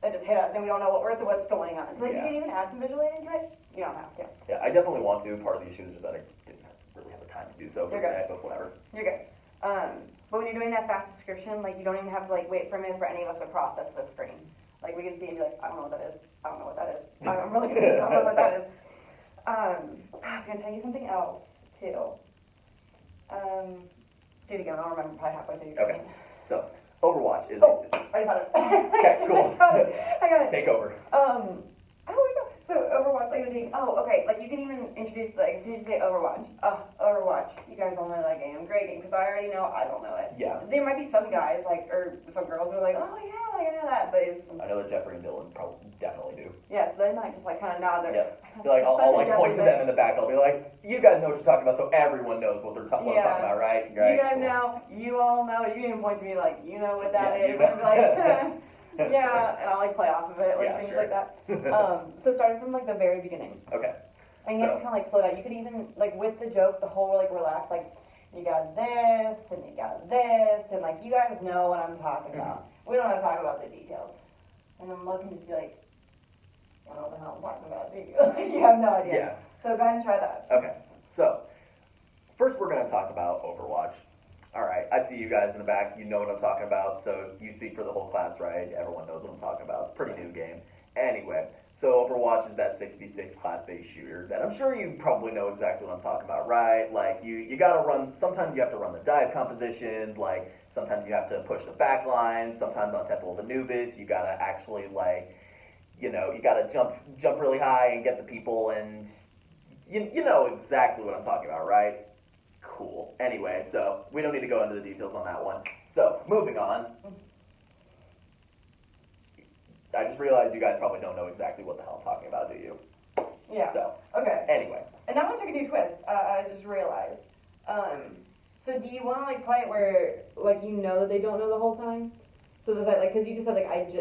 that just hit us, and we don't know what's going on. So, you can even add some visual aid into it. You don't have to. Yeah, I definitely want to. Part of the issue is that I didn't really have the time to do so for today, but whatever. You're good. But when you're doing that fast description, you don't even have to, wait for a minute for any of us to process the screen. We can see and be like, I don't know what that is. I don't know what that is. I'm really confused. I don't know what that is. I was going to tell you something else, too. Do it again. I'll remember probably halfway through. Okay. So, Overwatch is... I got it. Okay, cool. I got it. Take over. Oh my god. So Overwatch, you can even introduce, as soon as you say Overwatch, Overwatch, you guys all know that game. Great game, because I already know I don't know it. Yeah. There might be some guys, or some girls who are like, oh yeah, I know that, but it's... I know that Jeffrey and Dylan probably definitely do. Yeah, so they might just, kind of nod their... Yeah. I'll point to them in the back. I'll be like, you guys know what you're talking about, so everyone knows what I'm talking about, right? You guys know, you all know, you can even point to me you know what that is. You know. And be yeah, and I'll play off of it, things sure. like that. So starting from the very beginning. Okay. And you have to kind of slow down. You could even, with the joke, the whole, relax, you got this, and you got this, and, you guys know what I'm talking about. We don't have to talk about the details. And I'm looking to be like, I don't know what the hell I'm talking about, do you? You have no idea. Yeah. So go ahead and try that. Okay. So, first we're going to talk about Overwatch. Alright, I see you guys in the back. You know what I'm talking about, so you speak for the whole class, right? Everyone knows what I'm talking about. It's a pretty new game. Anyway, so Overwatch is that 6v6 class-based shooter that I'm sure you probably know exactly what I'm talking about, right? You gotta run, sometimes you have to run the dive compositions, sometimes you have to push the back line, sometimes on Temple of Anubis, you gotta actually, you gotta jump really high and get the people, and you know exactly what I'm talking about, right? Cool. Anyway, so we don't need to go into the details on that one. So, moving on. I just realized you guys probably don't know exactly what the hell I'm talking about, do you? Yeah. So, okay. Anyway. And that one took a new twist, I just realized. So do you want to, play it where, you know that they don't know the whole time? So does that, because you just said,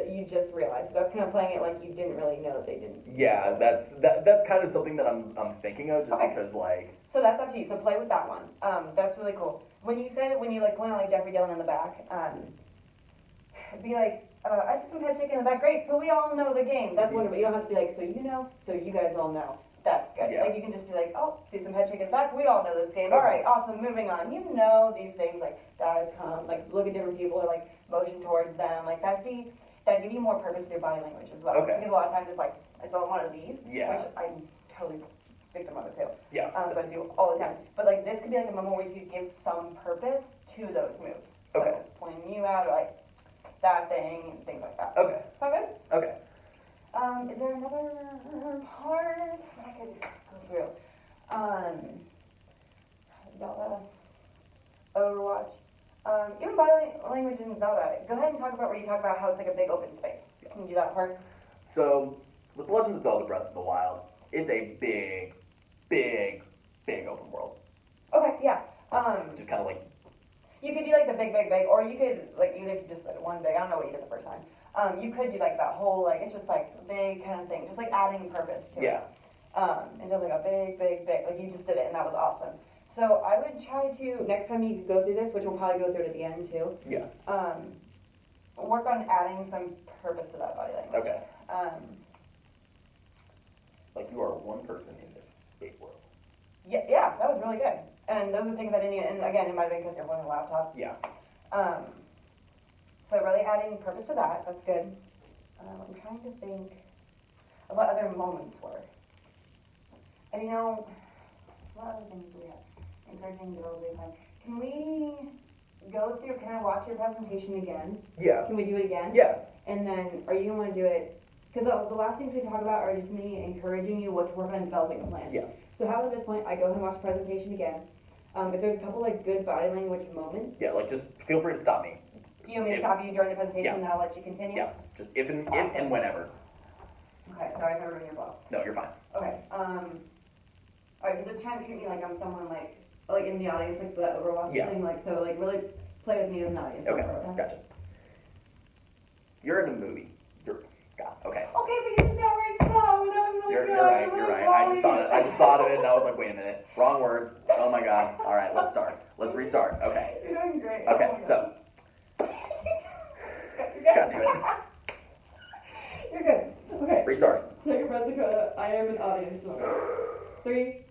you just realized. So that's kind of playing it like you didn't really know that they didn't. Yeah, that's kind of something that I'm thinking of, just because, So that's up to you. So play with that one. That's really cool. When you said it, when you point out Jeffrey Dillon in the back, be like, I just had chicken in the back. Great. So we all know the game. That's wonderful. You don't have to be like, so you know, so you guys all know. That's good. Yeah. You can just be like, oh, see some head chicken in the back. We all know this game. All right, awesome. Moving on. You know these things dive, come, look at different people or motion towards them. That give you more purpose to your body language as well. Okay. Because a lot of times it's I saw one of these, Yeah. which I'm totally victim of it too. Yeah. So I do all the time. But this could be a moment where you could give some purpose to those moves. Okay. So pointing you out or that thing and things like that. Okay. Sound good? Okay. Is there another part I could go through? Zelda, Overwatch. Even body language in Zelda. Go ahead and talk about where you talk about how it's a big open space. Yeah. Can you do that part? So, with Legend of Zelda Breath of the Wild, it's a big open world. Okay, yeah. Just kind of You could do the big, or you could even if you just did one big. I don't know what you did the first time. You could do that whole it's just big kind of thing, just adding purpose to it. yeah. And just a big, you just did it, and that was awesome. So I would try to, next time you go through this, which we'll probably go through it at the end too, Yeah. work on adding some purpose to that body language. Okay. Um, Like you are one person in this big world. yeah, that was really good. And those are things I didn't even, and again, it might have been because you're holding a laptop. Yeah. So really adding purpose to that, that's good. I'm trying to think of what other moments were. And you know, what other things do we have? Encouraging developing time. Can we go through, can I watch your presentation again? Yeah. Can we do it again? Yeah. And then, are you gonna wanna do it, because the last things we talk about are just me encouraging you what to work on developing a plan. Yeah. So how at this point, I go ahead and watch the presentation again. If there's a couple like good body language moments, Yeah. Like just feel free to stop me. do you want me to stop you during the presentation Yeah. and then I'll let you continue? Yeah. Just if and whenever. Okay, sorry, I never in your block. No, you're fine. Okay, alright, so just trying to treat me like I'm someone like in the audience, like the Overwatch Yeah. thing, like, so like really play with me as an audience. Okay. member, Gotcha. You're in a movie. God. Okay. Okay, but you just got right slow, and that was really You're good. right. Really You're right. slowly. I just thought of it, and I was like, wait a minute. Wrong words. Oh my God. All right. Let's start. Let's restart. Okay. You're doing great. Okay. Oh my So. God. God damn it. You're good. Okay. Restart. Take a breath, Dakota. I am an audience member. 3.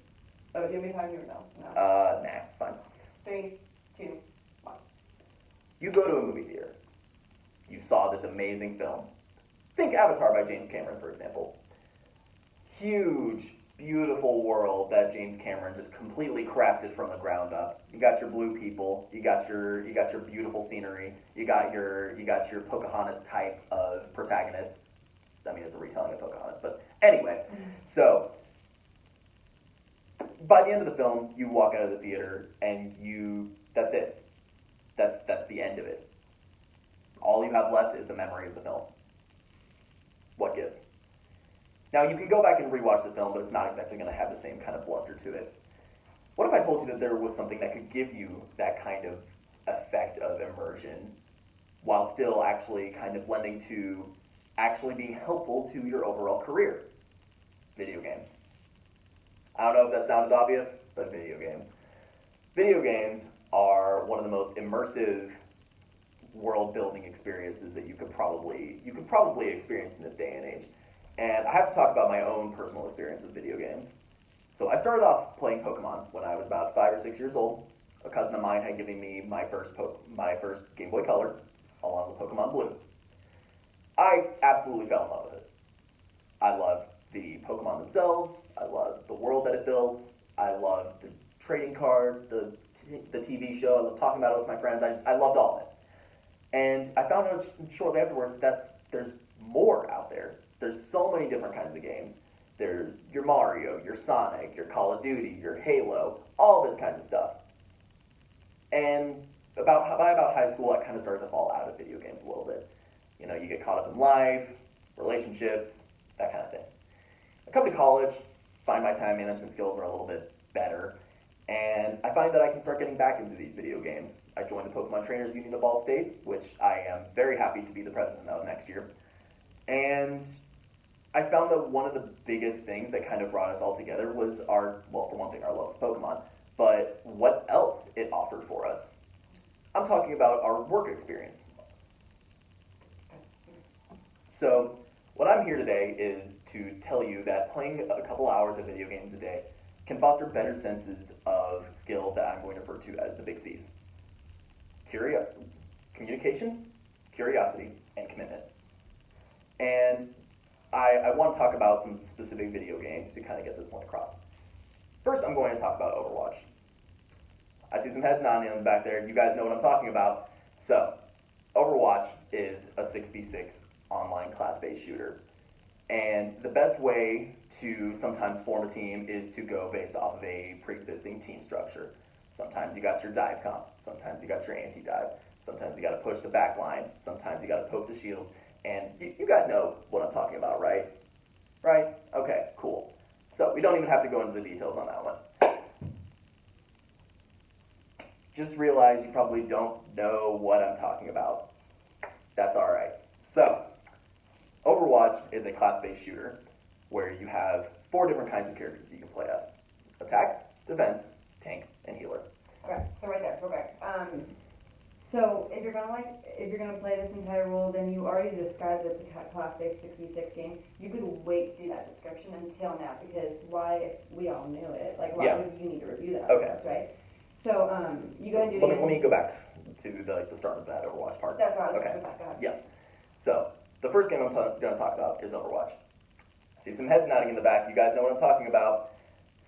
Oh, give me time here. No. Nah. It's fine. 3, 2, 1. You go to a movie theater. You saw this amazing film. Think Avatar by James Cameron, for example. Huge, beautiful world that James Cameron just completely crafted from the ground up. You got your blue people. You got your beautiful scenery. You got your Pocahontas type of protagonist. I mean, it's a retelling of Pocahontas, but anyway. So by the end of the film, you walk out of the theater and that's it. That's the end of it. All you have left is the memory of the film. What gives? Now, you can go back and rewatch the film, but it's not exactly going to have the same kind of bluster to it. What if I told you that there was something that could give you that kind of effect of immersion while still actually kind of lending to actually being helpful to your overall career? Video games. I don't know if that sounded obvious, but video games. Video games are one of the most immersive world-building experiences that you could probably experience in this day and age. And I have to talk about my own personal experience with video games. So I started off playing Pokemon when I was about 5 or 6 years old. A cousin of mine had given me my first Game Boy Color, along with Pokemon Blue. I absolutely fell in love with it. I loved the Pokemon themselves. I loved the world that it builds. I loved the trading cards, the TV show. I loved talking about it with my friends. I loved all of it. And I found out shortly afterwards that there's more out there. There's so many different kinds of games. There's your Mario, your Sonic, your Call of Duty, your Halo, all this kind of stuff. And by about high school, I kind of started to fall out of video games a little bit. You know, you get caught up in life, relationships, that kind of thing. I come to college, find my time management skills are a little bit better, and I find that I can start getting back into these video games. I joined the Pokemon Trainers Union of Ball State, which I am very happy to be the president of next year. And I found that one of the biggest things that kind of brought us all together was for one thing, our love of Pokemon, but what else it offered for us. I'm talking about our work experience. So, what I'm here today is to tell you that playing a couple hours of video games a day can foster better senses of skills that I'm going to refer to as the big C's. Communication, curiosity, and commitment. And I want to talk about some specific video games to kind of get this point across. First, I'm going to talk about Overwatch. I see some heads nodding in the back there. You guys know what I'm talking about. So, Overwatch is a 6v6 online class-based shooter. And the best way to sometimes form a team is to go based off of a pre-existing team structure. Sometimes you got your dive comp, sometimes you got your anti-dive, sometimes you got to push the back line, sometimes you got to poke the shield, and you guys know what I'm talking about, right? Right? Okay, cool. So we don't even have to go into the details on that one. Just realize you probably don't know what I'm talking about. That's alright. So, Overwatch is a class-based shooter where you have 4 different kinds of characters you can play as. Attack, defense, tank, and healer. Okay, so right there, okay. So if you're gonna play this entire role, then you already described it's a class-based 6v6 game. You could wait to do that description until now, because why, if we all knew it, like, why Yeah. would you need to review that Okay. for us, right? So, you go and do Let me go back to the start of that Overwatch part. That's what I was Okay. just about to ask. Yeah. So, the first game I'm going to talk about is Overwatch. See some heads nodding in the back. You guys know what I'm talking about.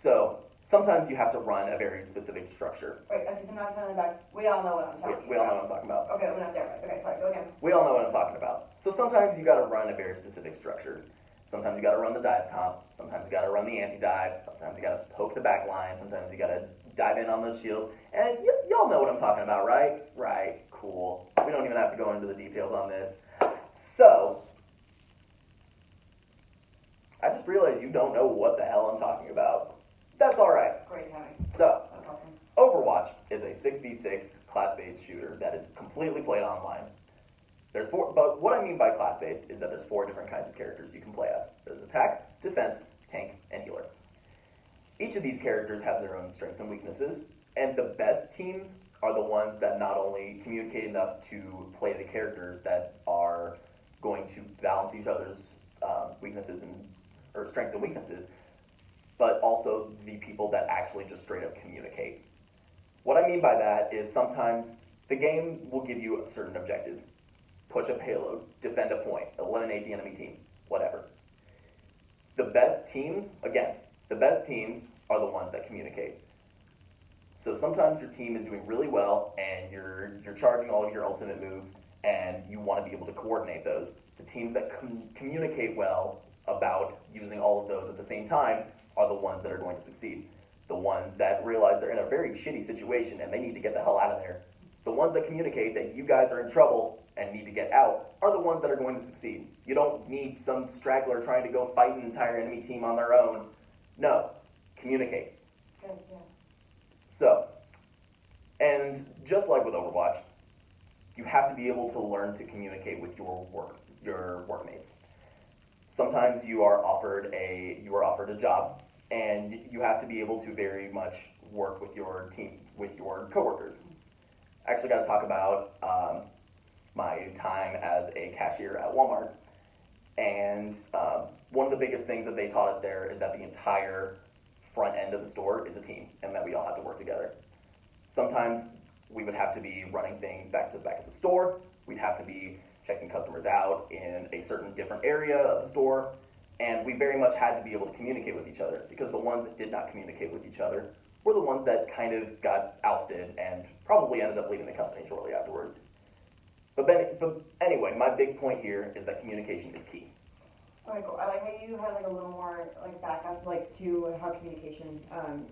So, sometimes you have to run a very specific structure. Wait, I see some not telling back. We all know what I'm talking about. We all know what I'm talking about. Okay, we're not there, right? Okay, sorry, go again. We all know what I'm talking about. So sometimes you got to run a very specific structure. Sometimes you got to run the dive comp. Sometimes you got to run the anti-dive. Sometimes you got to poke the back line. Sometimes you got to dive in on those shields. And y'all know what I'm talking about, right? Right. Cool. We don't even have to go into the details on this. So, I just realized you don't know what the hell I'm talking about. That's all right. Great timing. So, That's awesome. Overwatch is a 6v6 class-based shooter that is completely played online. But what I mean by class-based is that there's 4 different kinds of characters you can play as. There's attack, defense, tank, and healer. Each of these characters have their own strengths and weaknesses, and the best teams are the ones that not only communicate enough to play the characters that are going to balance each other's weaknesses or strengths and weaknesses, but also the people that actually just straight up communicate. What I mean by that is sometimes the game will give you certain objectives. Push a payload, defend a point, eliminate the enemy team, whatever. The best teams, again, the best teams are the ones that communicate. So sometimes your team is doing really well and you're charging all of your ultimate moves and you want to be able to coordinate those. The teams that communicate well about using all of those at the same time are the ones that are going to succeed. The ones that realize they're in a very shitty situation and they need to get the hell out of there. The ones that communicate that you guys are in trouble and need to get out are the ones that are going to succeed. You don't need some straggler trying to go fight an entire enemy team on their own. No, communicate. Good, yeah. So, and just like with Overwatch, you have to be able to learn to communicate with your workmates. Sometimes you are offered a job, and you have to be able to very much work with your team, with your coworkers. I actually got to talk about my time as a cashier at Walmart, and one of the biggest things that they taught us there is that the entire front end of the store is a team, and that we all have to work together. Sometimes we would have to be running things back to the back of the store. We'd have to be checking customers out in a certain different area of the store, and we very much had to be able to communicate with each other, because the ones that did not communicate with each other were the ones that kind of got ousted and probably ended up leaving the company shortly afterwards. But anyway, my big point here is that communication is key. Okay, cool. I like how you had like a little more like backup like to how communication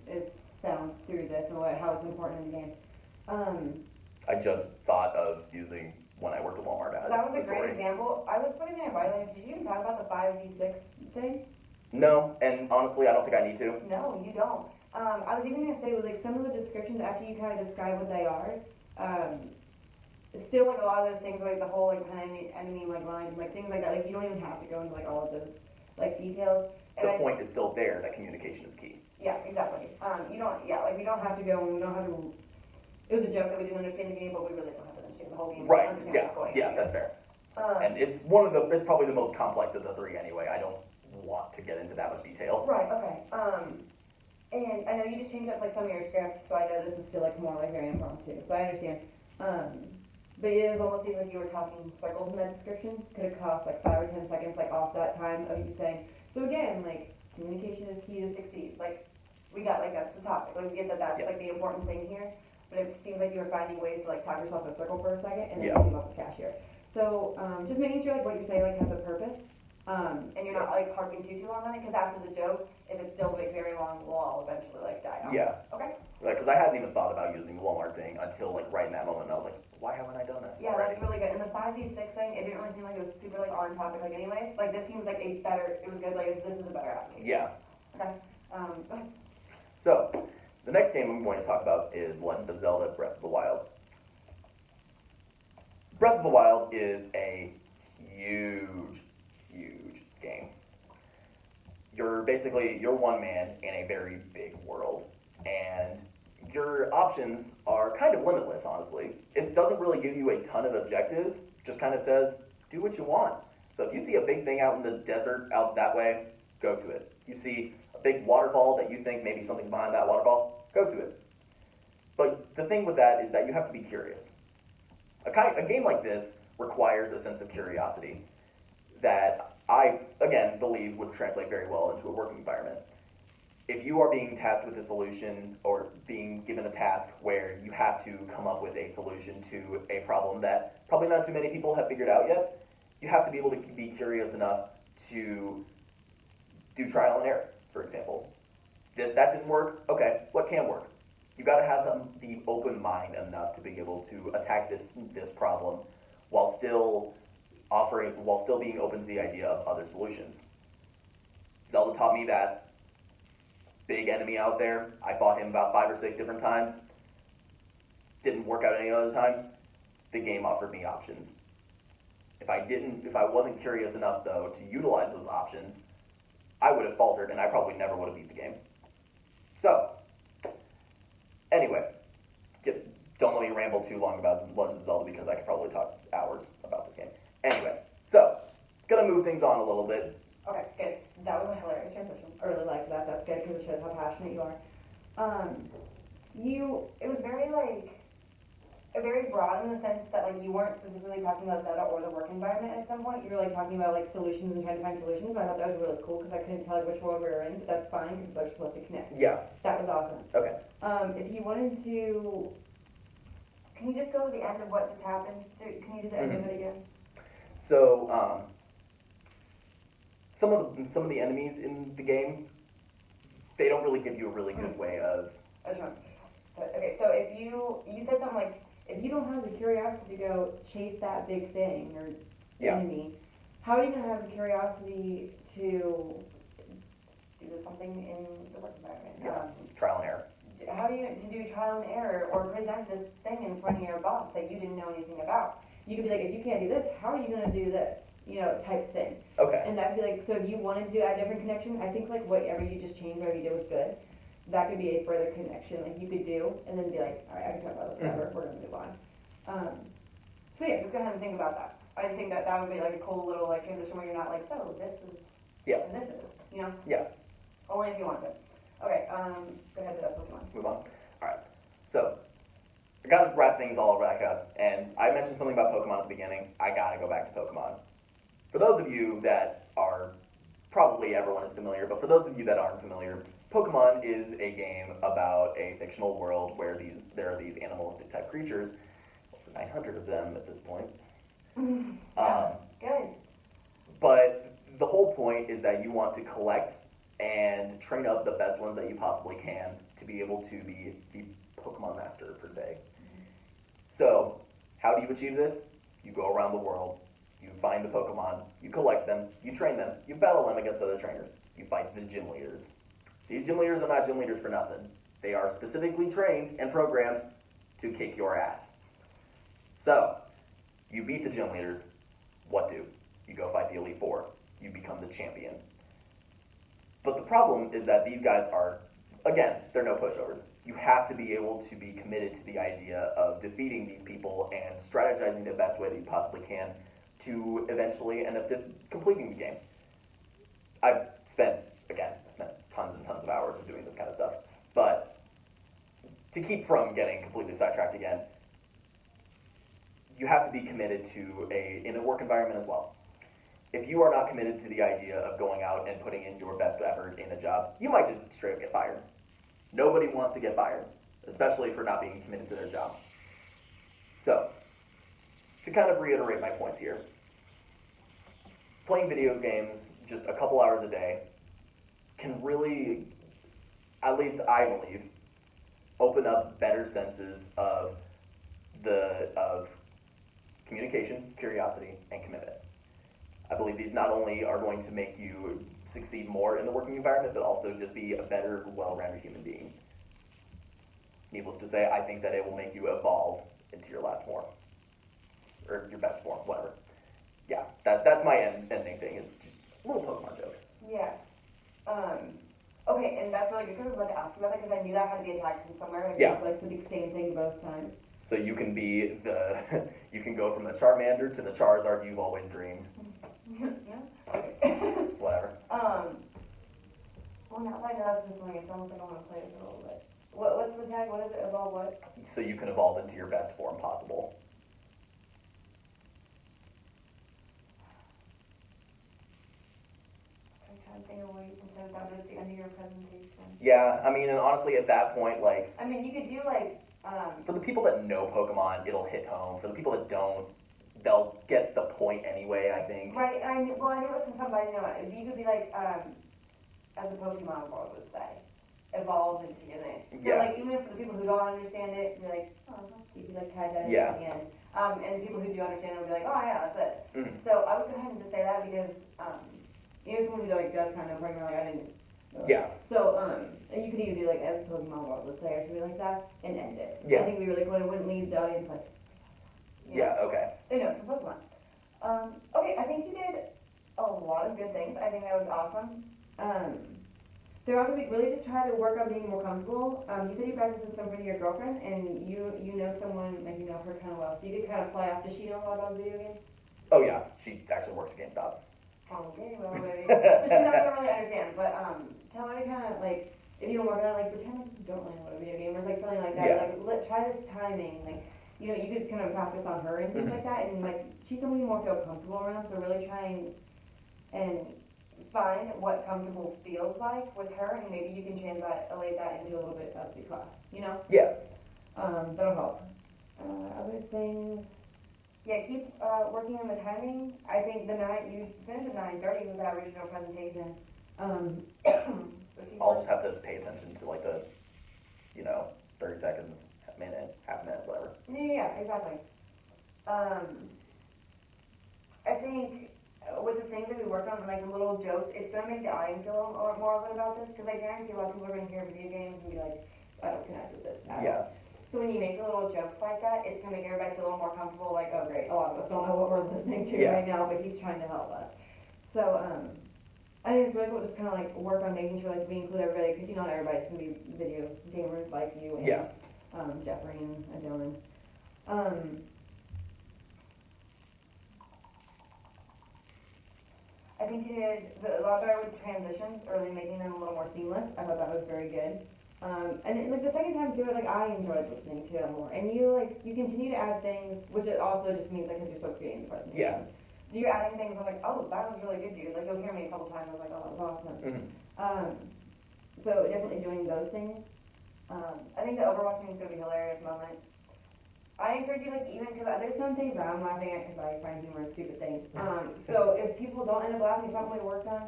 is found through this and how it's important in the game. I just thought of using when I worked at Walmart as That was a the great story. example. I was putting there, by the way, did you even talk about the 5v6 thing? No, and honestly, I don't think I need to. No, you don't. I was even gonna say with like some of the descriptions after you kind of describe what they are, it's still like a lot of those things like the whole like kind of enemy like lines and like things like that. Like you don't even have to go into like all of those like details. And The point is still there that communication is key. Yeah, exactly. You don't. Yeah, like we don't have to go. We don't have to. It was a joke that we didn't understand the game, but we really don't have to understand the whole game. Right. Understand Yeah. what's going Yeah, on. that's fair. Um, And it's probably the most complex of the 3 anyway. I don't want to get into that much detail. Right. Okay. And I know you just changed up like some of your scripts, so I know this is still like more like very impromptu. So I understand. But it is almost seems like you were talking circles in that description. Could have cost like 5 or 10 seconds, like off that time of you saying. So again, like communication is key to succeed. Like we got like that's the topic. Like we get that that's Yeah. like the important thing here. But it seems like you were finding ways to like talk yourself in a circle for a second, and then Yeah. you came up with cashier. So just making sure like what you say like has a purpose. And you're not like harping too long on it, because after the joke, if it's still like very long, we'll all eventually like die out. Yeah. Okay. Because I hadn't even thought about using the Walmart thing until like right in that moment. I was like, why haven't I done this Yeah, already? that's really good. And the 5v6 thing, it didn't really seem like it was super like on topic like anyways. Like this seems like a better, it was good, like this is a better application. Yeah. Okay. Go ahead. So, the next game I'm going to talk about is Legend of Zelda Breath of the Wild. Breath of the Wild is a huge, huge game. You're one man in a very big world, and your options are kind of limitless, honestly. It doesn't really give you a ton of objectives, just kind of says, do what you want. So if you see a big thing out in the desert out that way, go to it. You see a big waterfall that you think maybe something's behind that waterfall, go to it. But the thing with that is that you have to be curious. A game like this requires a sense of curiosity that I, again, believe would translate very well into a working environment. If you are being tasked with a solution or being given a task where you have to come up with a solution to a problem that probably not too many people have figured out yet, you have to be able to be curious enough to do trial and error, for example. That didn't work? Okay, what can work? You got to have the open mind enough to be able to attack this problem while still being open to the idea of other solutions. Zelda taught me that big enemy out there. I fought him about 5 or 6 different times. Didn't work out any other time. The game offered me options. If I wasn't curious enough though to utilize those options, I would have faltered and I probably never would have beat the game. So, anyway, don't let me ramble too long about Legend of Zelda because I could probably talk hours about this game. Anyway, so, gonna move things on a little bit. Okay, good. That was a hilarious transition. I really liked that. That's good because it shows how passionate you are. It was very very broad in the sense that like you weren't specifically talking about Zelda or the work environment at some point. You were like talking about like solutions and trying to find solutions. I thought that was really cool because I couldn't tell like which world we were in, but that's fine because they're supposed to connect. Yeah. That was awesome. Okay. If you wanted to, can you just go to the end of what just happened? Can you do the end of it again? So, some of the enemies in the game, they don't really give you a really good way of. Okay, so if you said something like, if you don't have the curiosity to go chase that big thing or enemy, how are you going to have the curiosity to do something in the work environment? Trial and error. How do you to do trial and error or present this thing in front of your boss that you didn't know anything about? You could be like, if you can't do this, how are you going to do this? Type thing. Okay. And that'd be like, so if you wanted to add different connection, I think like whatever you just changed, whatever you did was good. That could be a further connection, like you could do, and then be like, all right, I can talk about this forever, we're gonna move on. So yeah, just go ahead and think about that. I think that would be like a cool little like transition where you're not like, so this is, and this is, Yeah. Only if you want to. Okay, go ahead to Pokemon. Move on. Alright. So, I gotta wrap things all back up, and I mentioned something about Pokemon at the beginning. I gotta go back to Pokemon. For those of you that are, probably everyone is familiar, but for those of you that aren't familiar, Pokemon is a game about a fictional world where there are these animalistic type creatures, 900 of them at this point. Good. But the whole point is that you want to collect and train up the best ones that you possibly can to be able to be the Pokemon master per se. So, how do you achieve this? You go around the world, you find the Pokemon, you collect them, you train them, you battle them against other trainers, you fight the gym leaders. These gym leaders are not gym leaders for nothing. They are specifically trained and programmed to kick your ass. So, you beat the gym leaders, what do? You go fight the Elite Four. You become the champion. But the problem is that these guys are, again, they're no pushovers. You have to be able to be committed to the idea of defeating these people and strategizing the best way that you possibly can to eventually end up completing the game. I've spent tons and tons of hours of doing this kind of stuff. But to keep from getting completely sidetracked again, you have to be committed to in a work environment as well. If you are not committed to the idea of going out and putting in your best effort in a job, you might just straight up get fired. Nobody wants to get fired, especially for not being committed to their job. So, to kind of reiterate my points here, playing video games just a couple hours a day can really, at least I believe, open up better senses of communication, curiosity, and commitment. I believe these not only are going to make you succeed more in the working environment, but also just be a better, well-rounded human being. Needless to say, I think that it will make you evolve into your last form, or your best form, whatever. Yeah, that's my ending thing. It's just a little Pokemon joke. Yeah. Okay, and that's really really good because I was like asking about that because I knew that had to be attached from somewhere. And Yeah. Like, so the same thing both times. So you can be you can go from the Charmander to the Charizard you've always dreamed. Yeah. Whatever. Well, now that I know that's just something, it's almost like I want to play this a little bit. What's the tag? What is it? Evolve what? So you can evolve into your best form possible. I'm trying to think of a way you can say that, but it's the end of your presentation. Yeah, I mean, and honestly, at that point, like, I mean, you could do like, for the people that know Pokemon, it'll hit home. For the people that don't, they'll get the point anyway, I think. right, I knew it was from somebody, you know, you could be like, as a Pokemon world would say, evolve into your name. So Yeah. like, even for the people who don't understand it, you're like, oh, you could like tag that in Yeah. at the end. And people who do understand it will be like, oh yeah, that's it. Mhm. So I would go ahead and just say that because, you know, someone who like does kind of bring like, I didn't. Yeah. So, and you could either do like as Pokemon World would say or something like that and end it. Yeah. I think we really wouldn't leave the audience like, you know. Yeah, okay. I know, it's a Pokemon. Okay, I think you did a lot of good things. I think that was awesome. They're also really just try to work on being more comfortable. You said you practiced with somebody, your girlfriend, and you know someone, like you know her kind of well, so you could kind of play off. Does she know a lot about video games? Oh yeah, she actually works at GameStop. Okay, well maybe. So she's not gonna really understand, but tell her to kind of like, if you don't work on it, like pretend like you don't really know what a video game is, like something like that. Yeah. Like try this timing, like you know, you could kind of practice on her and things like that, and like she's someone you more feel comfortable around. So really try and find what comfortable feels like with her, and maybe you can translate that into a little bit of the class. You know? Yeah. That'll help. Other things. Yeah, keep working on the timing. I think you finished at 9:30 with that original presentation. I'll just have to pay attention to like the, 30 seconds, a minute, half a minute, whatever. Yeah, exactly. I think with the things that we worked on, like the little jokes, it's going to make the audience feel more open about this, because I guarantee a lot of people are going to hear video games and be like, I don't connect with this. Yeah. So when you make the little jokes like that, it's going to make everybody feel a little more comfortable, like, oh great, a lot of us don't know what we're listening to Yeah. right now, but he's trying to help us. So, I think it's really cool just kind of like work on making sure like we include everybody, because not everybody's going to be video gamers like you and Yeah. Jeffrey and Dylan. I think you did a lot better with transitions, or like making them a little more seamless. I thought that was very good. And then, like the second time through it, like I enjoyed listening to it more. And you continue to add things, which it also just means like because you're so creating the presentation. Yeah. You're adding things. I'm like, oh, that was really good, dude. Like you'll hear me a couple times. I was like, oh, that was awesome. Mm-hmm. So definitely doing those things. I think the overwatching is gonna be a hilarious moment. I encourage you, like, even, because there's some things that I'm laughing at because I find humor in stupid things. So if people don't end up laughing at something we worked on,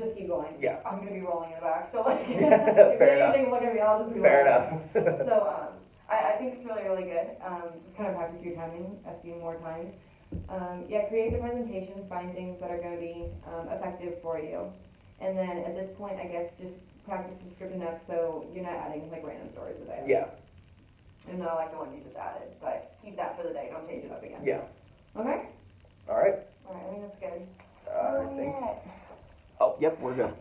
just keep going. Yeah. I'm going to be rolling in the back. So, like, if Fair anything, look at me, I'll just be Fair rolling. enough. So, I think it's really, really good. Just kind of practice your timing a few more times. Yeah, create the presentations, find things that are going to be effective for you. And then at this point, I guess, just practice the script enough so you're not adding, like, random stories to that. Yeah. And not like the one you just added, but keep that for the day. Don't change it up again. Yeah. Okay? All right. All right, I think that's good. I think. Yeah. Oh, yep, we're good.